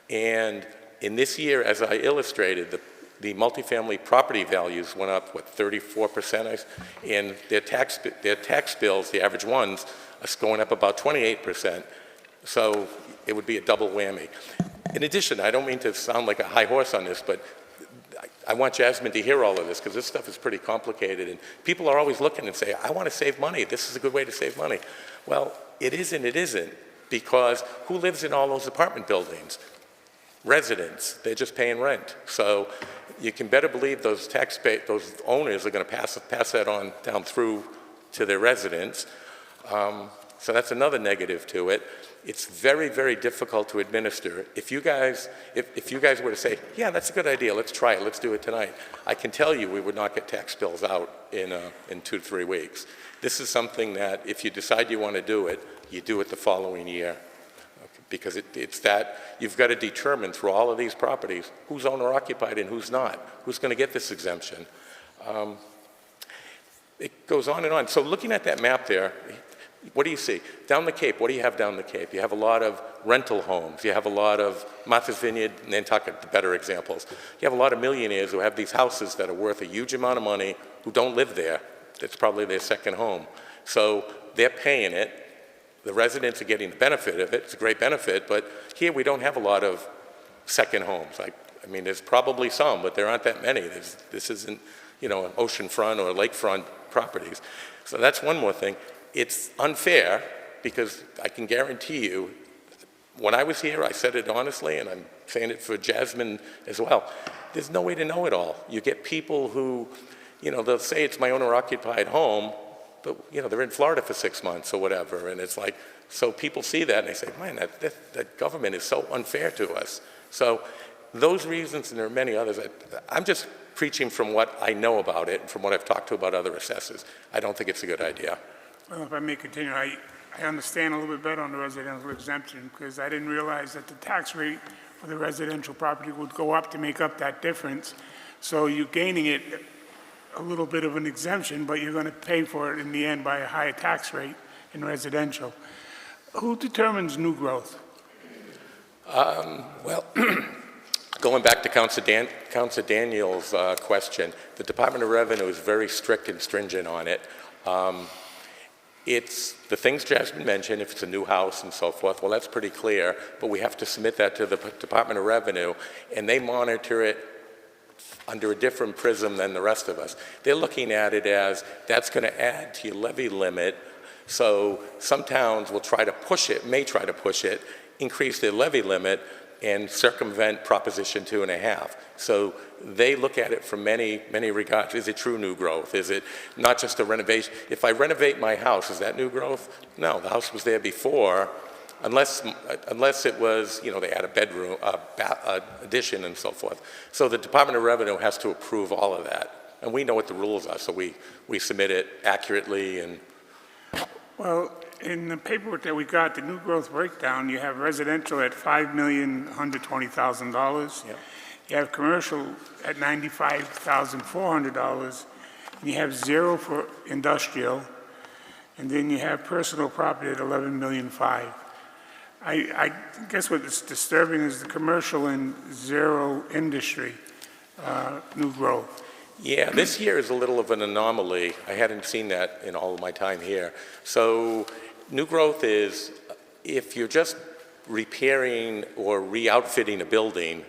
And in this year, as I illustrated, the multifamily property values went up, 34%, and their tax bills, the average ones, are going up about 28%. So it would be a double whammy. In addition, I don't mean to sound like a high horse on this, but I want Jasmine to hear all of this because this stuff is pretty complicated, and people are always looking and say, I want to save money. This is a good way to save money. Well, it isn't, because who lives in all those apartment buildings? Residents. They're just paying rent. So you can better believe those owners are going to pass that on down through to their residents. So that's another negative to it. It's very, very difficult to administer. If you guys were to say, yeah, that's a good idea, let's try it, let's do it tonight, I can tell you we would not get tax bills out in 2 to 3 weeks. This is something that if you decide you want to do it, you do it the following year. Because it's that you've got to determine through all of these properties who's owner occupied and who's not, who's going to get this exemption. It goes on and on. So looking at that map there, what do you see? Down the Cape, what do you have down the Cape? You have a lot of rental homes. You have a lot of Martha's Vineyard, Nantucket, the better examples. You have a lot of millionaires who have these houses that are worth a huge amount of money who don't live there. That's probably their second home. So they're paying it. The residents are getting the benefit of it. It's a great benefit, but here we don't have a lot of second homes. I mean, there's probably some, but there aren't that many. This isn't, an oceanfront or lakefront properties. So that's one more thing. It's unfair because I can guarantee you, when I was here, I said it honestly, and I'm saying it for Jasmine as well, there's no way to know it all. You get people who, they'll say it's my owner-occupied home, but, they're in Florida for 6 months or whatever, and it's like, so people see that and they say, man, that government is so unfair to us. So those reasons, and there are many others, I'm just preaching from what I know about it and from what I've talked to about other assessors. I don't think it's a good idea. Well, if I may continue, I understand a little bit better on the residential exemption because I didn't realize that the tax rate for the residential property would go up to make up that difference. So you're gaining it a little bit of an exemption, but you're going to pay for it in the end by a higher tax rate in residential. Who determines new growth? Well, going back to Councilor Daniel's question, the Department of Revenue is very strict and stringent on it. It's the things Jasmine mentioned, if it's a new house and so forth, well, that's pretty clear, but we have to submit that to the Department of Revenue, and they monitor it under a different prism than the rest of us. They're looking at it as that's going to add to your levy limit, so some towns will try to push it, may try to push it, increase their levy limit, and circumvent Proposition 2.5. So they look at it from many, many regards. Is it true new growth? Is it not just a renovation? If I renovate my house, is that new growth? No, the house was there before, unless it was, they add a bedroom, addition and so forth. So the Department of Revenue has to approve all of that. And we know what the rules are, so we submit it accurately. And Well, in the paperwork that we got, the new growth breakdown, you have residential at $5,120,000. Yep. You have commercial at $95,400. And you have zero for industrial. And then you have personal property at $11,500,000. I guess what's disturbing is the commercial and zero industry new growth. yeah, this year is a little of an anomaly. I hadn't seen that in all of my time here. So new growth is if you're just repairing or re-outfitting a building,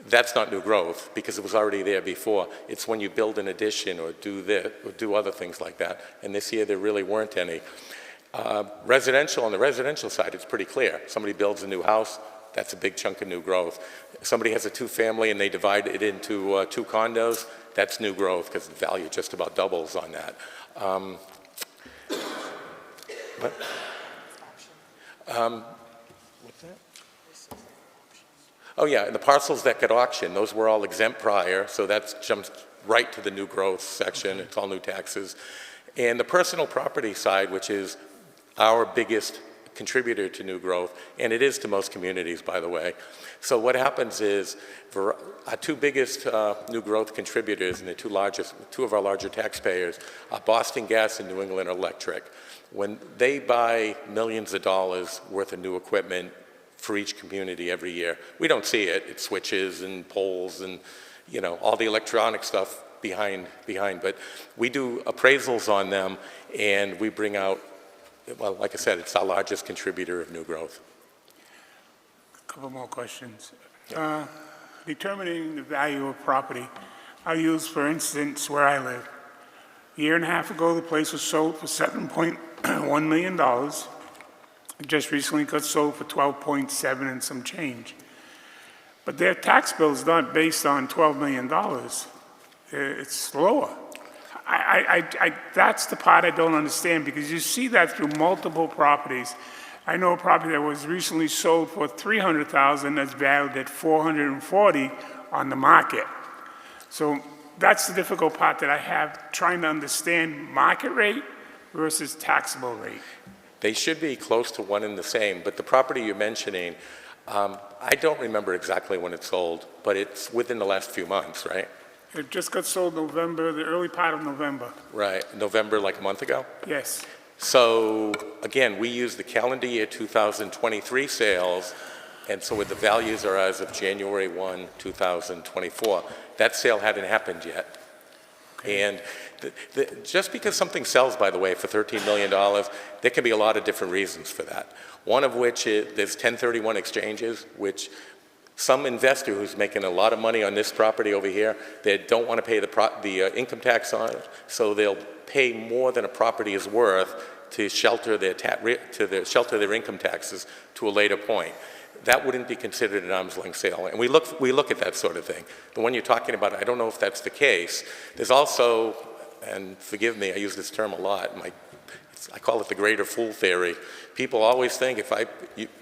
that's not new growth because it was already there before. It's when you build an addition or do this or do other things like that. And this year there really weren't any. Residential, on the residential side, it's pretty clear. Somebody builds a new house, that's a big chunk of new growth. Somebody has a two-family and they divide it into 2 condos, that's new growth because the value just about doubles on that. What's that? Oh yeah, and the parcels that get auctioned, those were all exempt prior, so that jumps right to the new growth section. It's all new taxes. And the personal property side, which is our biggest contributor to new growth, and it is to most communities, by the way. So what happens is, for our 2 biggest new growth contributors and the 2 of our larger taxpayers are Boston Gas and New England Electric. When they buy millions of dollars worth of new equipment for each community every year, we don't see it. It's switches and poles and all the electronic stuff behind. But we do appraisals on them, and we bring out, well, like I said, it's our largest contributor of new growth. A couple more questions. Determining the value of property. I'll use, for instance, where I live. A year and a half ago, the place was sold for $7.1 million. It just recently got sold for 12.7 and some change. But their tax bill is not based on $12 million. It's lower. That's the part I don't understand, because you see that through multiple properties. I know a property that was recently sold for $300,000 that's valued at $440,000 on the market. So that's the difficult part that I have, trying to understand market rate versus taxable rate. They should be close to one and the same, but the property you're mentioning, I don't remember exactly when it sold, but it's within the last few months, right? It just got sold November, the early part of November. Right, November, like a month ago? Yes. So, again, we use the calendar year 2023 sales, and so the values are as of January 1, 2024. That sale hadn't happened yet. Okay. And just because something sells, by the way, for $13 million, there can be a lot of different reasons for that. One of which is there's 1031 exchanges, which some investor who's making a lot of money on this property over here, they don't want to pay the income tax on it, so they'll pay more than a property is worth to shelter their income taxes to a later point. That wouldn't be considered an arm's length sale, and we look at that sort of thing. The one you're talking about, I don't know if that's the case. There's also, and forgive me, I use this term a lot, I call it the greater fool theory. People always think if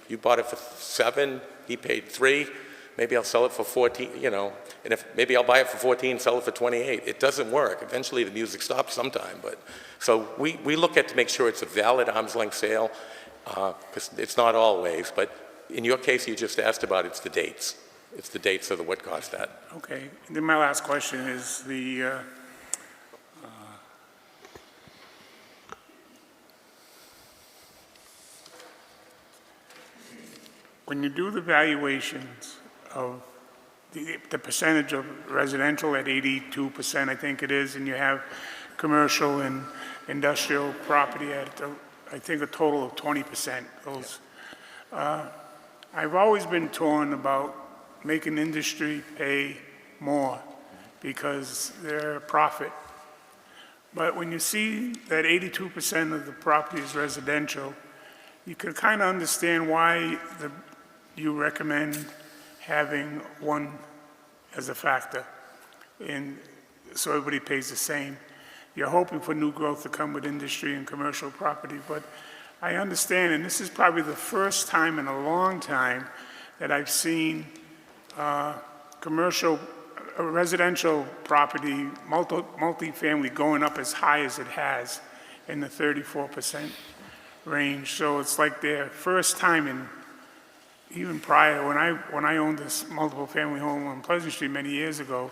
you bought it for 7, he paid 3, maybe I'll sell it for 14, and if maybe I'll buy it for 14, sell it for 28. It doesn't work. Eventually the music stops sometime, but so we look at to make sure it's a valid arm's length sale, because it's not always, but in your case you just asked about, it's the dates. It's the dates of what caused that. Okay. And then my last question is when you do the valuations of the percentage of residential at 82%, I think it is, and you have commercial and industrial property at, I think, a total of 20%. I've always been torn about making industry pay more because they're a profit. But when you see that 82% of the property is residential, you can kind of understand why you recommend having one as a factor, and so everybody pays the same. You're hoping for new growth to come with industry and commercial property, but I understand, and this is probably the first time in a long time that I've seen residential property, multifamily going up as high as it has in the 34% range. So it's like their first time in, even prior, when I owned this multiple family home on Pleasant Street many years ago,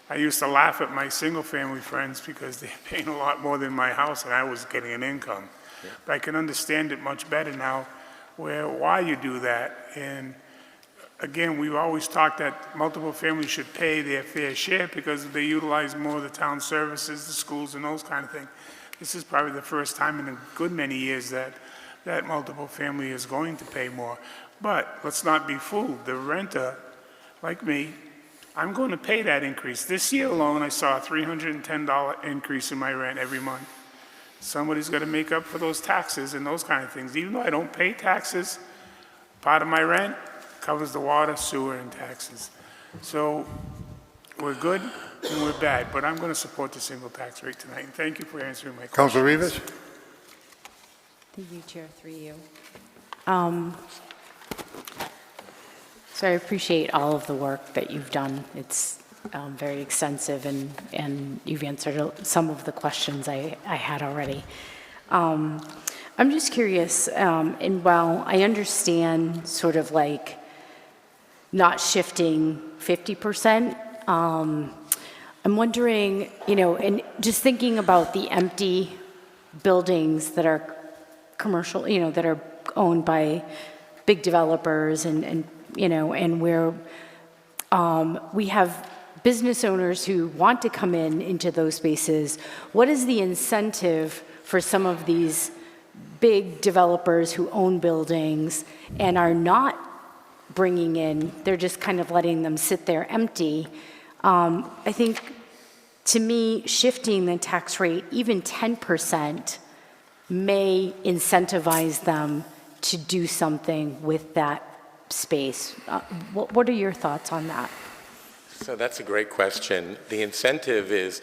I used to laugh at my single family friends because they're paying a lot more than my house and I was getting an income. Yeah. But I can understand it much better now why you do that. And again, we've always talked that multiple families should pay their fair share because they utilize more of the town services, the schools and those kind of things. This is probably the first time in a good many years that multiple family is going to pay more. But let's not be fooled. The renter, like me, I'm going to pay that increase. This year alone, I saw a $310 increase in my rent every month. Somebody's got to make up for those taxes and those kind of things. Even though I don't pay taxes, part of my rent covers the water, sewer, and taxes. So we're good and we're bad, but I'm going to support the single tax rate tonight. And thank you for answering my questions. Councilor Rivas? Thank you, Chair, through you. So I appreciate all of the work that you've done. It's very extensive, and you've answered some of the questions I had already. I'm just curious, and while I understand sort of like not shifting 50%, I'm wondering, and just thinking about the empty buildings that are commercial, that are owned by big developers and where we have business owners who want to come into those spaces, what is the incentive for some of these big developers who own buildings and are not bringing in, they're just kind of letting them sit there empty? I think, to me, shifting the tax rate, even 10%, may incentivize them to do something with that space. What are your thoughts on that? So that's a great question. The incentive is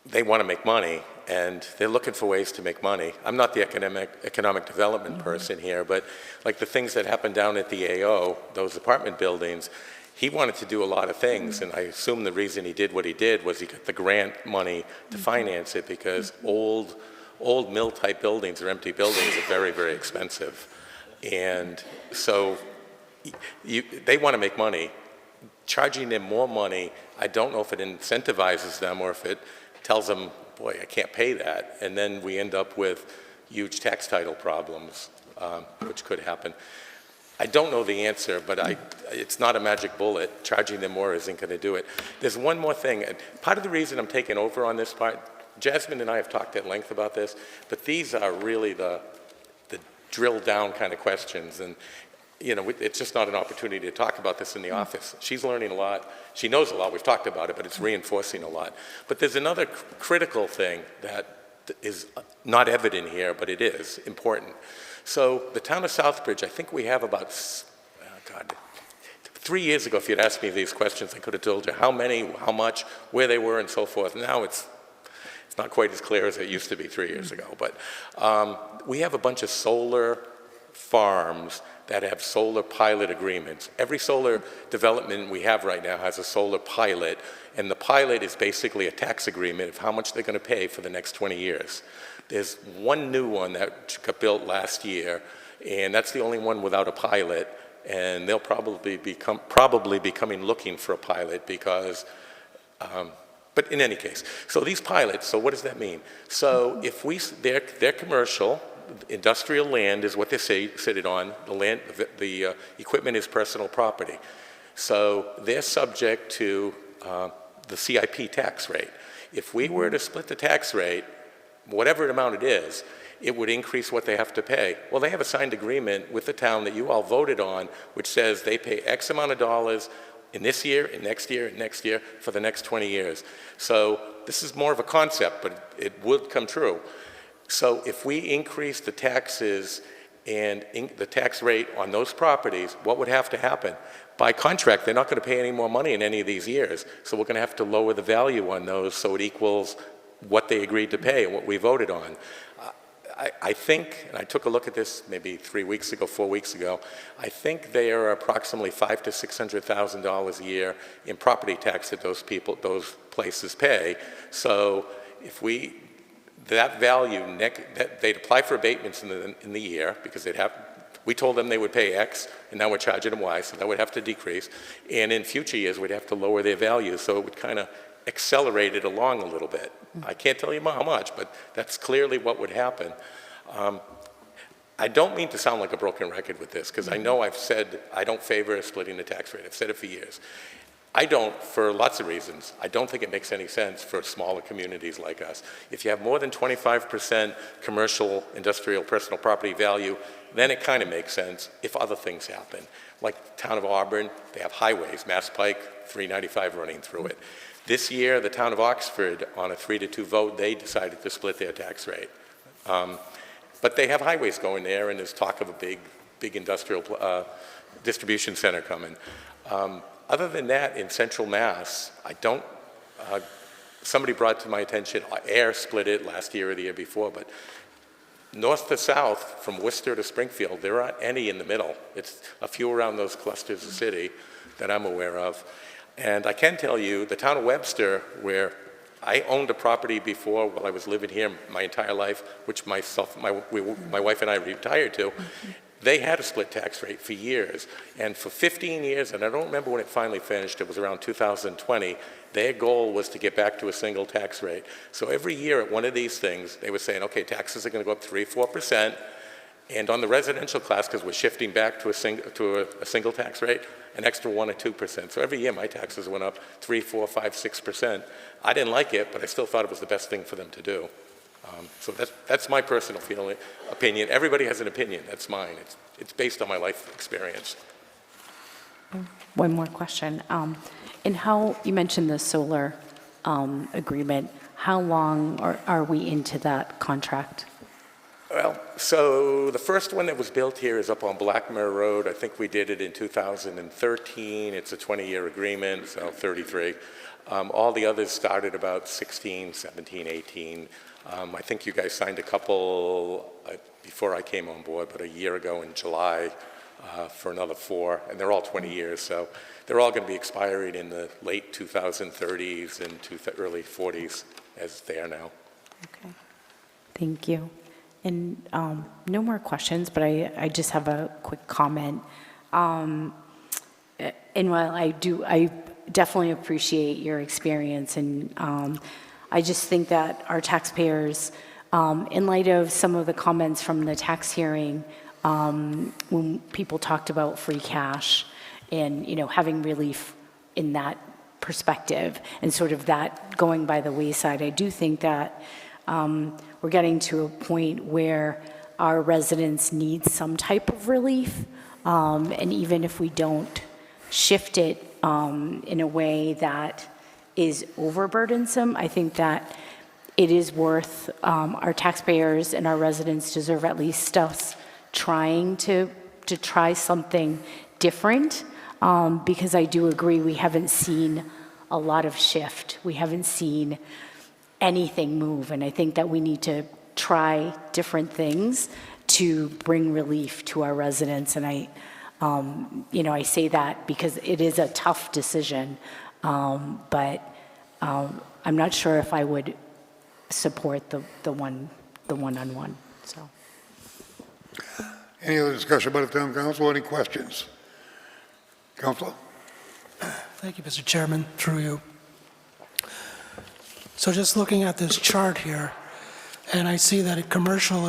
they want to make money, and they're looking for ways to make money. I'm not the economic development person here, but like the things that happened down at the AO, those apartment buildings, he wanted to do a lot of things, and I assume the reason he did what he did was he got the grant money to finance it, because old mill-type buildings or empty buildings are very, very expensive. And so they want to make money. Charging them more money, I don't know if it incentivizes them or if it tells them, boy, I can't pay that. And then we end up with huge tax title problems, which could happen. I don't know the answer, but it's not a magic bullet. Charging them more isn't going to do it. There's one more thing. Part of the reason I'm taking over on this part, Jasmine and I have talked at length about this, but these are really the drill down kind of questions. And you know, it's just not an opportunity to talk about this in the office. She's learning a lot. She knows a lot. We've talked about it, but it's reinforcing a lot. But there's another critical thing that is not evident here, but it is important. So the town of Southbridge, I think we have about, 3 years ago, if you'd asked me these questions, I could have told you how many, how much, where they were, and so forth. Now it's not quite as clear as it used to be 3 years ago. But we have a bunch of solar farms that have solar pilot agreements. Every solar development we have right now has a solar pilot, and the pilot is basically a tax agreement of how much they're going to pay for the next 20 years. There's one new one that got built last year, and that's the only one without a pilot, and they'll probably be coming looking for a pilot because, but in any case, so these pilots, so what does that mean? So if they're commercial, industrial land is what they sit on. The land, the equipment is personal property. So they're subject to the CIP tax rate. If we were to split the tax rate, whatever amount it is, it would increase what they have to pay. Well, they have a signed agreement with the town that you all voted on, which says they pay X amount of dollars in this year, and next year, and next year, for the next 20 years. So this is more of a concept, but it would come true. So if we increase the taxes and the tax rate on those properties, what would have to happen? By contract, they're not going to pay any more money in any of these years. So we're going to have to lower the value on those so it equals what they agreed to pay and what we voted on. I think, and I took a look at this maybe 3 weeks ago, 4 weeks ago, I think they are approximately $500,000 to $600,000 a year in property tax that those places pay. So if that value, they'd apply for abatements in the year because we told them they would pay X, and now we're charging them Y, so that would have to decrease. And in future years, we'd have to lower their value, so it would kind of accelerate it along a little bit. I can't tell you how much, but that's clearly what would happen. I don't mean to sound like a broken record with this, because I know I've said I don't favor splitting the tax rate. I've said it for years. I don't, for lots of reasons. I don't think it makes any sense for smaller communities like us. If you have more than 25% commercial, industrial, personal property value, then it kind of makes sense if other things happen. Like the town of Auburn, they have highways, Mass Pike, 395 running through it. This year, the town of Oxford, on a 3-2 vote, they decided to split their tax rate. But they have highways going there, and there's talk of a big industrial distribution center coming. Other than that, in Central Mass, somebody brought to my attention, Air split it last year or the year before, but north to south, from Worcester to Springfield, there aren't any in the middle. It's a few around those clusters of city that I'm aware of. And I can tell you, the town of Webster, where I owned a property before while I was living here my entire life, which my wife and I retired to, they had a split tax rate for years. And for 15 years, and I don't remember when it finally finished, it was around 2020, their goal was to get back to a single tax rate. So every year at one of these things, they were saying, okay, taxes are going to go up 3-4%, And on the residential class, because we're shifting back to a single tax rate, an extra 1 or 2%. So every year my taxes went up 3, 4, 5, 6%. I didn't like it, but I still thought it was the best thing for them to do. So that's my personal opinion. Everybody has an opinion. That's mine. It's based on my life experience. One more question. And how, you mentioned the solar agreement, how long are we into that contract? Well, so the first one that was built here is up on Blackmore Road. I think we did it in 2013. It's a 20-year agreement, so 33. All the others started about 16, 17, 18. I think you guys signed a couple before I came on board, but a year ago in July for another 4, and they're all 20 years, so they're all going to be expiring in the late 2030s and early 40s as they are now. Okay, thank you. And no more questions, but I just have a quick comment. And while I definitely appreciate your experience, and I just think that our taxpayers, in light of some of the comments from the tax hearing, when people talked about free cash and, having relief in that perspective and sort of that going by the wayside, I do think that we're getting to a point where our residents need some type of relief, and even if we don't shift it in a way that is overburdensome, I think that it is worth, our taxpayers and our residents deserve at least us trying to try something different, because I do agree we haven't seen a lot of shift. We haven't seen anything move, and I think that we need to try different things to bring relief to our residents. And I say that because it is a tough decision, but I'm not sure if I would support the one-on-one. So. Any other discussion by the town council? Any questions? Councilor? Thank you, Mr. Chairman, through you. So just looking at this chart here, and I see that commercial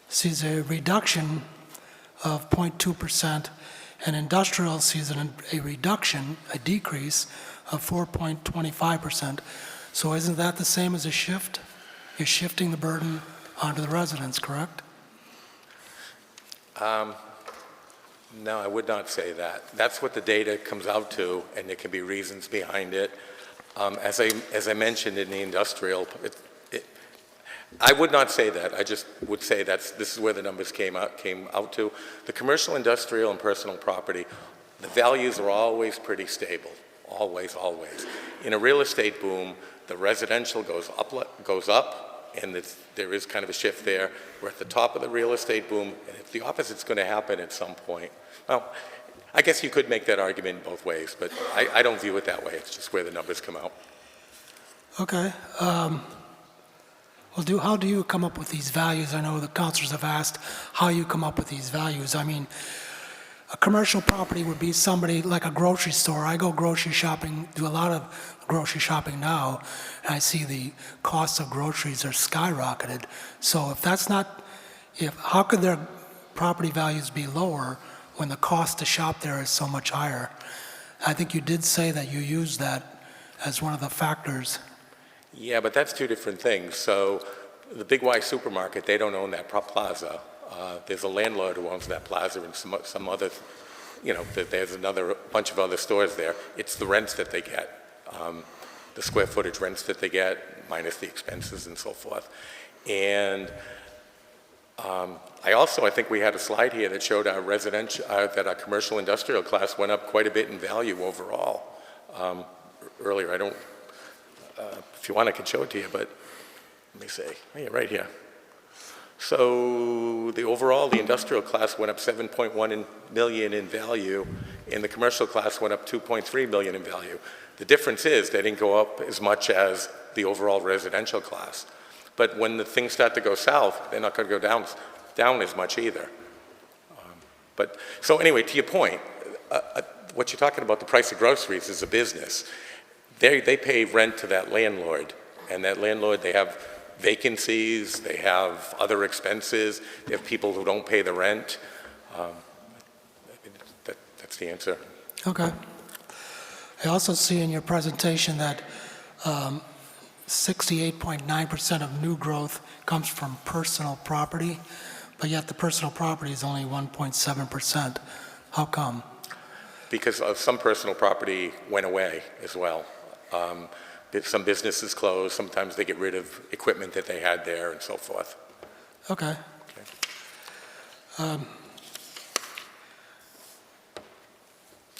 sees a reduction of 0.2%, and industrial sees a reduction, a decrease of 4.25%. So isn't that the same as a shift? You're shifting the burden onto the residents, correct? No, I would not say that. That's what the data comes out to, and there can be reasons behind it. As I mentioned in the industrial, I would not say that. I just would say this is where the numbers came out to. The commercial, industrial, and personal property, the values are always pretty stable. Always, always. In a real estate boom, the residential goes up, and there is kind of a shift there. We're at the top of the real estate boom, and if the opposite's going to happen at some point. Well, I guess you could make that argument both ways, but I don't view it that way. It's just where the numbers come out. Okay. Well, how do you come up with these values? I know the councilors have asked how you come up with these values. I mean, a commercial property would be somebody like a grocery store. I go grocery shopping, do a lot of grocery shopping now, and I see the costs of groceries are skyrocketed. So how could their property values be lower when the cost to shop there is so much higher? I think you did say that you used that as one of the factors. Yeah, but that's two different things. So the Big Y supermarket, they don't own that plaza. There's a landlord who owns that plaza and some other, there's another bunch of other stores there. It's the rents that they get, the square footage rents that they get, minus the expenses and so forth. And I think we had a slide here that showed our that our commercial industrial class went up quite a bit in value overall. Earlier, if you want, I can show it to you, but let me see. Oh, yeah, right here. So the industrial class went up 7.1 million in value, and the commercial class went up 2.3 million in value. The difference is they didn't go up as much as the overall residential class. But when the things start to go south, they're not going to go down as much either. So anyway, to your point, what you're talking about, the price of groceries is a business. They pay rent to that landlord, and that landlord, they have vacancies, they have other expenses, they have people who don't pay the rent. That's the answer. Okay. I also see in your presentation that 68.9% of new growth comes from personal property, but yet the personal property is only 1.7%. How come? Because some personal property went away as well. Some businesses closed, sometimes they get rid of equipment that they had there and so forth. Okay.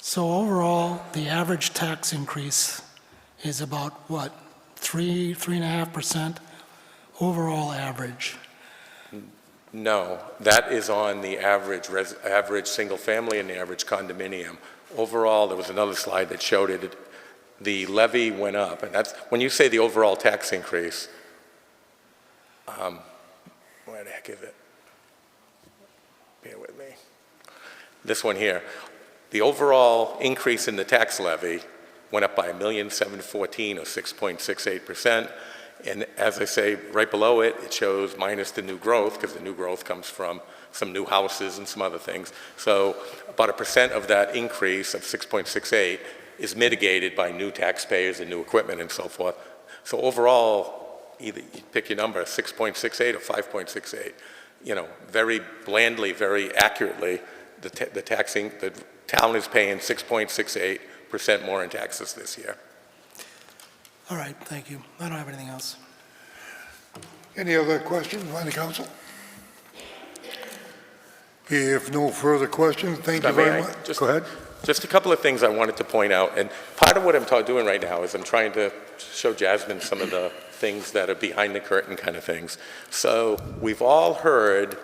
So overall, the average tax increase is about what, 3.5% overall average? No, that is on the average single family and the average condominium. Overall, there was another slide that showed it. The levy went up, and that's when you say the overall tax increase. Where the heck is it? Bear with me. This one here. The overall increase in the tax levy went up by $1,714,000 or 6.68%. And as I say, right below it, it shows minus the new growth, because the new growth comes from some new houses and some other things. So about 1% of that increase of 6.68 is mitigated by new taxpayers and new equipment and so forth. So overall, either you pick your number, 6.68 or 5.68. You know, very blandly, very accurately, the town is paying 6.68% more in taxes this year. All right, thank you. I don't have anything else. Any other questions by the council? If no further questions, thank you very much. Go ahead. Just a couple of things I wanted to point out, and part of what I'm doing right now is I'm trying to show Jasmine some of the things that are behind the curtain kind of things. So we've all heard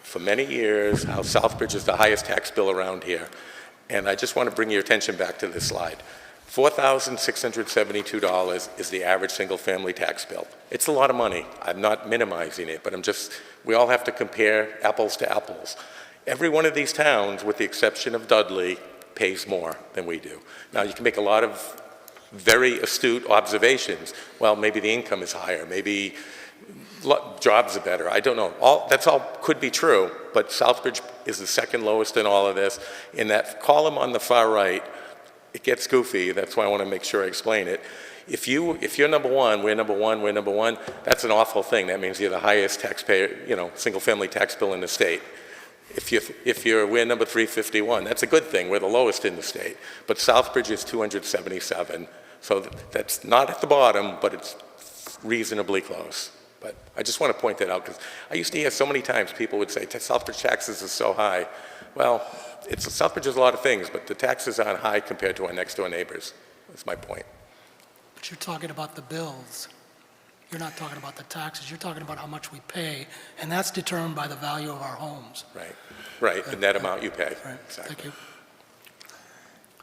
for many years how Southbridge is the highest tax bill around here, and I just want to bring your attention back to this slide. $4,672 is the average single-family tax bill. It's a lot of money. I'm not minimizing it, but we all have to compare apples to apples. Every one of these towns, with the exception of Dudley, pays more than we do. Now, you can make a lot of very astute observations. Well, maybe the income is higher, maybe jobs are better, I don't know. That's all could be true, but Southbridge is the second lowest in all of this. In that column on the far right, it gets goofy, that's why I want to make sure I explain it. If you're number one, we're number one, that's an awful thing. That means you're the highest taxpayer, single-family tax bill in the state. We're number 351, that's a good thing, we're the lowest in the state. But Southbridge is 277, so that's not at the bottom, but it's reasonably close. But I just want to point that out, because I used to hear so many times people would say, Southbridge taxes are so high. Well, Southbridge is a lot of things, but the taxes aren't high compared to our next door neighbors. That's my point. But you're talking about the bills. You're not talking about the taxes. You're talking about how much we pay, and that's determined by the value of our homes. Right, the net amount you pay. Right, exactly. thank you.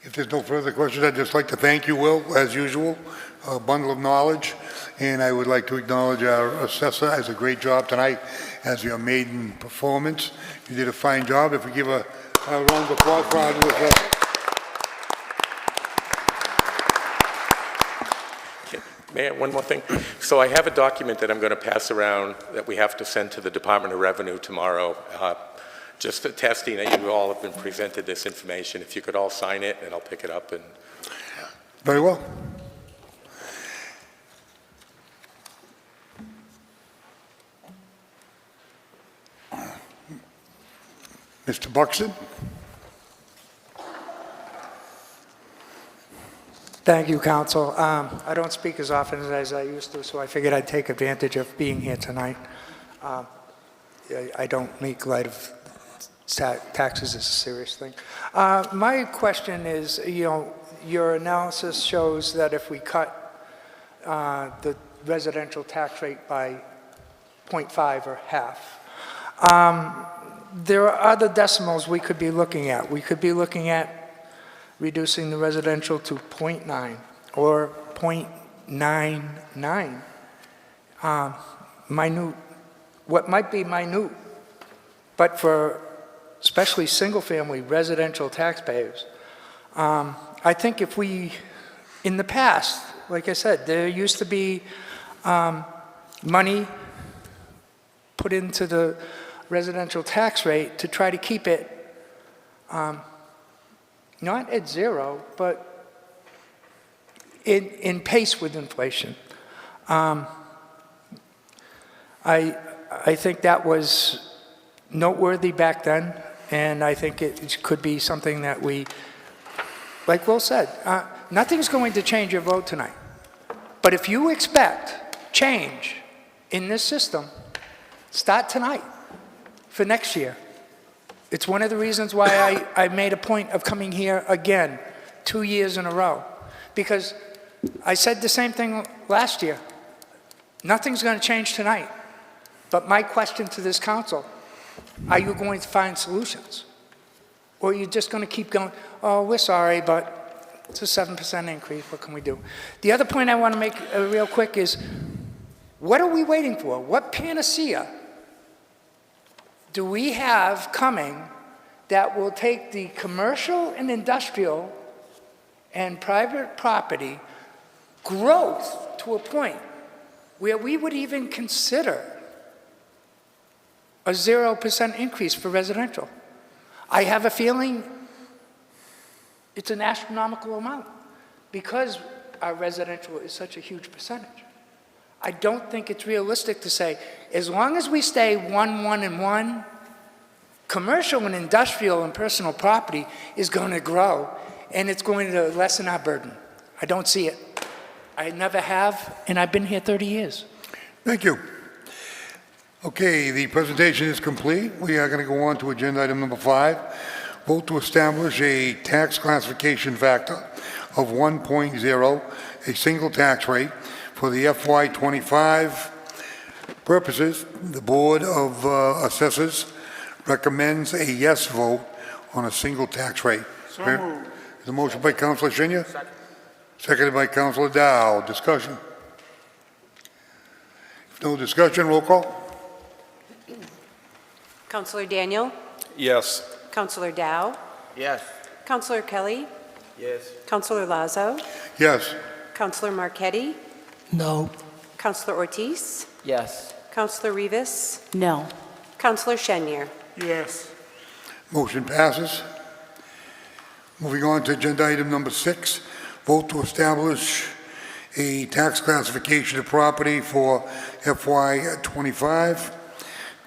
If there's no further questions, I'd just like to thank you, Will, as usual, a bundle of knowledge. And I would like to acknowledge our assessor as a great job tonight as your maiden performance. You did a fine job. If we give a round of applause for our new assessor. Mayor, one more thing. So I have a document that I'm going to pass around that we have to send to the Department of Revenue tomorrow, just attesting that you all have been presented this information. If you could all sign it, and I'll pick it up. And Very well. Mr. Buxton? Thank you, Council. I don't speak as often as I used to, so I figured I'd take advantage of being here tonight. I don't make light of taxes as a serious thing. My question is, your analysis shows that if we cut the residential tax rate by 0.5 or half, there are other decimals we could be looking at. We could be looking at reducing the residential to 0.9 or 0.99. Minute, what might be minute, but for especially single-family residential taxpayers, I think if we, in the past, like I said, there used to be money put into the residential tax rate to try to keep it not at zero, but in pace with inflation. I think that was noteworthy back then, and I think it could be something that we, like Will said, nothing's going to change your vote tonight. But if you expect change in this system, start tonight for next year. It's one of the reasons why I made a point of coming here again 2 years in a row, because I said the same thing last year. Nothing's going to change tonight. But my question to this council, are you going to find solutions? Or are you just going to keep going, oh, we're sorry, but it's a 7% increase, what can we do? The other point I want to make real quick is, what are we waiting for? What panacea do we have coming that will take the commercial and industrial and private property growth to a point where we would even consider a 0% increase for residential? I have a feeling it's an astronomical amount because our residential is such a huge percentage. I don't think it's realistic to say, as long as we stay 1, 1, and 1, commercial and industrial and personal property is going to grow, and it's going to lessen our burden. I don't see it. I never have, and I've been here 30 years. Thank you. Okay, the presentation is complete. We are going to go on to agenda item number 5. Vote to establish a tax classification factor of 1.0, a single tax rate for the FY25 purposes. The Board of Assessors recommends a yes vote on a single tax rate. So moved. The motion by Councilor Shinya. Seconded by Councilor Dow. Discussion. If no discussion, roll call. Counselor Daniel? Yes. Counselor Dow? Yes. Counselor Kelly? Yes. Counselor Lazo? Yes. Counselor Marquetti? No. Counselor Ortiz? Yes. Counselor Rivas? No. Counselor Shenyer? Yes. Motion passes. Moving on to agenda item number 6, vote to establish a tax classification of property for FY25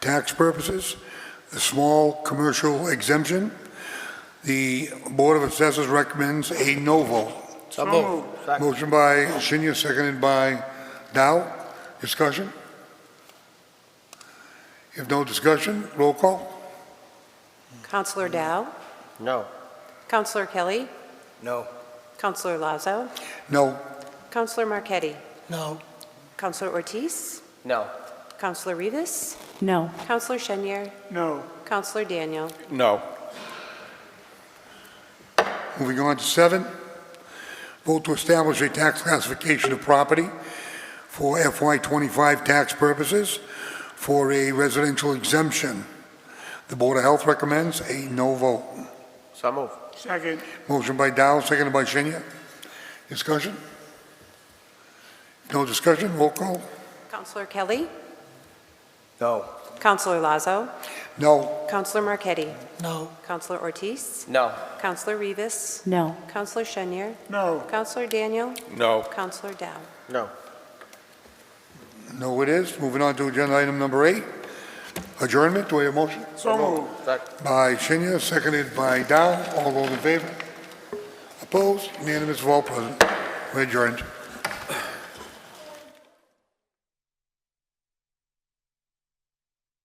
tax purposes, the small commercial exemption. The Board of Assessors recommends a no vote. So moved. Motion by Shinya, seconded by Dow. Discussion? If no discussion, roll call. Counselor Dow? No. Counselor Kelly? No. Counselor Lazo? No. Counselor Marquetti? No. Counselor Ortiz? No. Counselor Rivas? No. Counselor Shenyer? No. Counselor Daniel? No. Moving on to 7, vote to establish a tax classification of property for FY25 tax purposes for a residential exemption. The Board of Health recommends a no vote. So moved. Second. Motion by Dow, seconded by Shinya. Discussion? No discussion, roll call. Counselor Kelly? No. Counselor Lazo? No. Counselor Marquetti? No. Counselor Ortiz? No. Counselor Rivas? No. Counselor Shenyer? No. Counselor Daniel? No. Counselor Dow? No. No it is. Moving on to agenda item number 8, adjournment. Do we have a motion? So moved. By Shinya, seconded by Dow. All those in favor? Opposed? Unanimous vote, President. We're adjourned.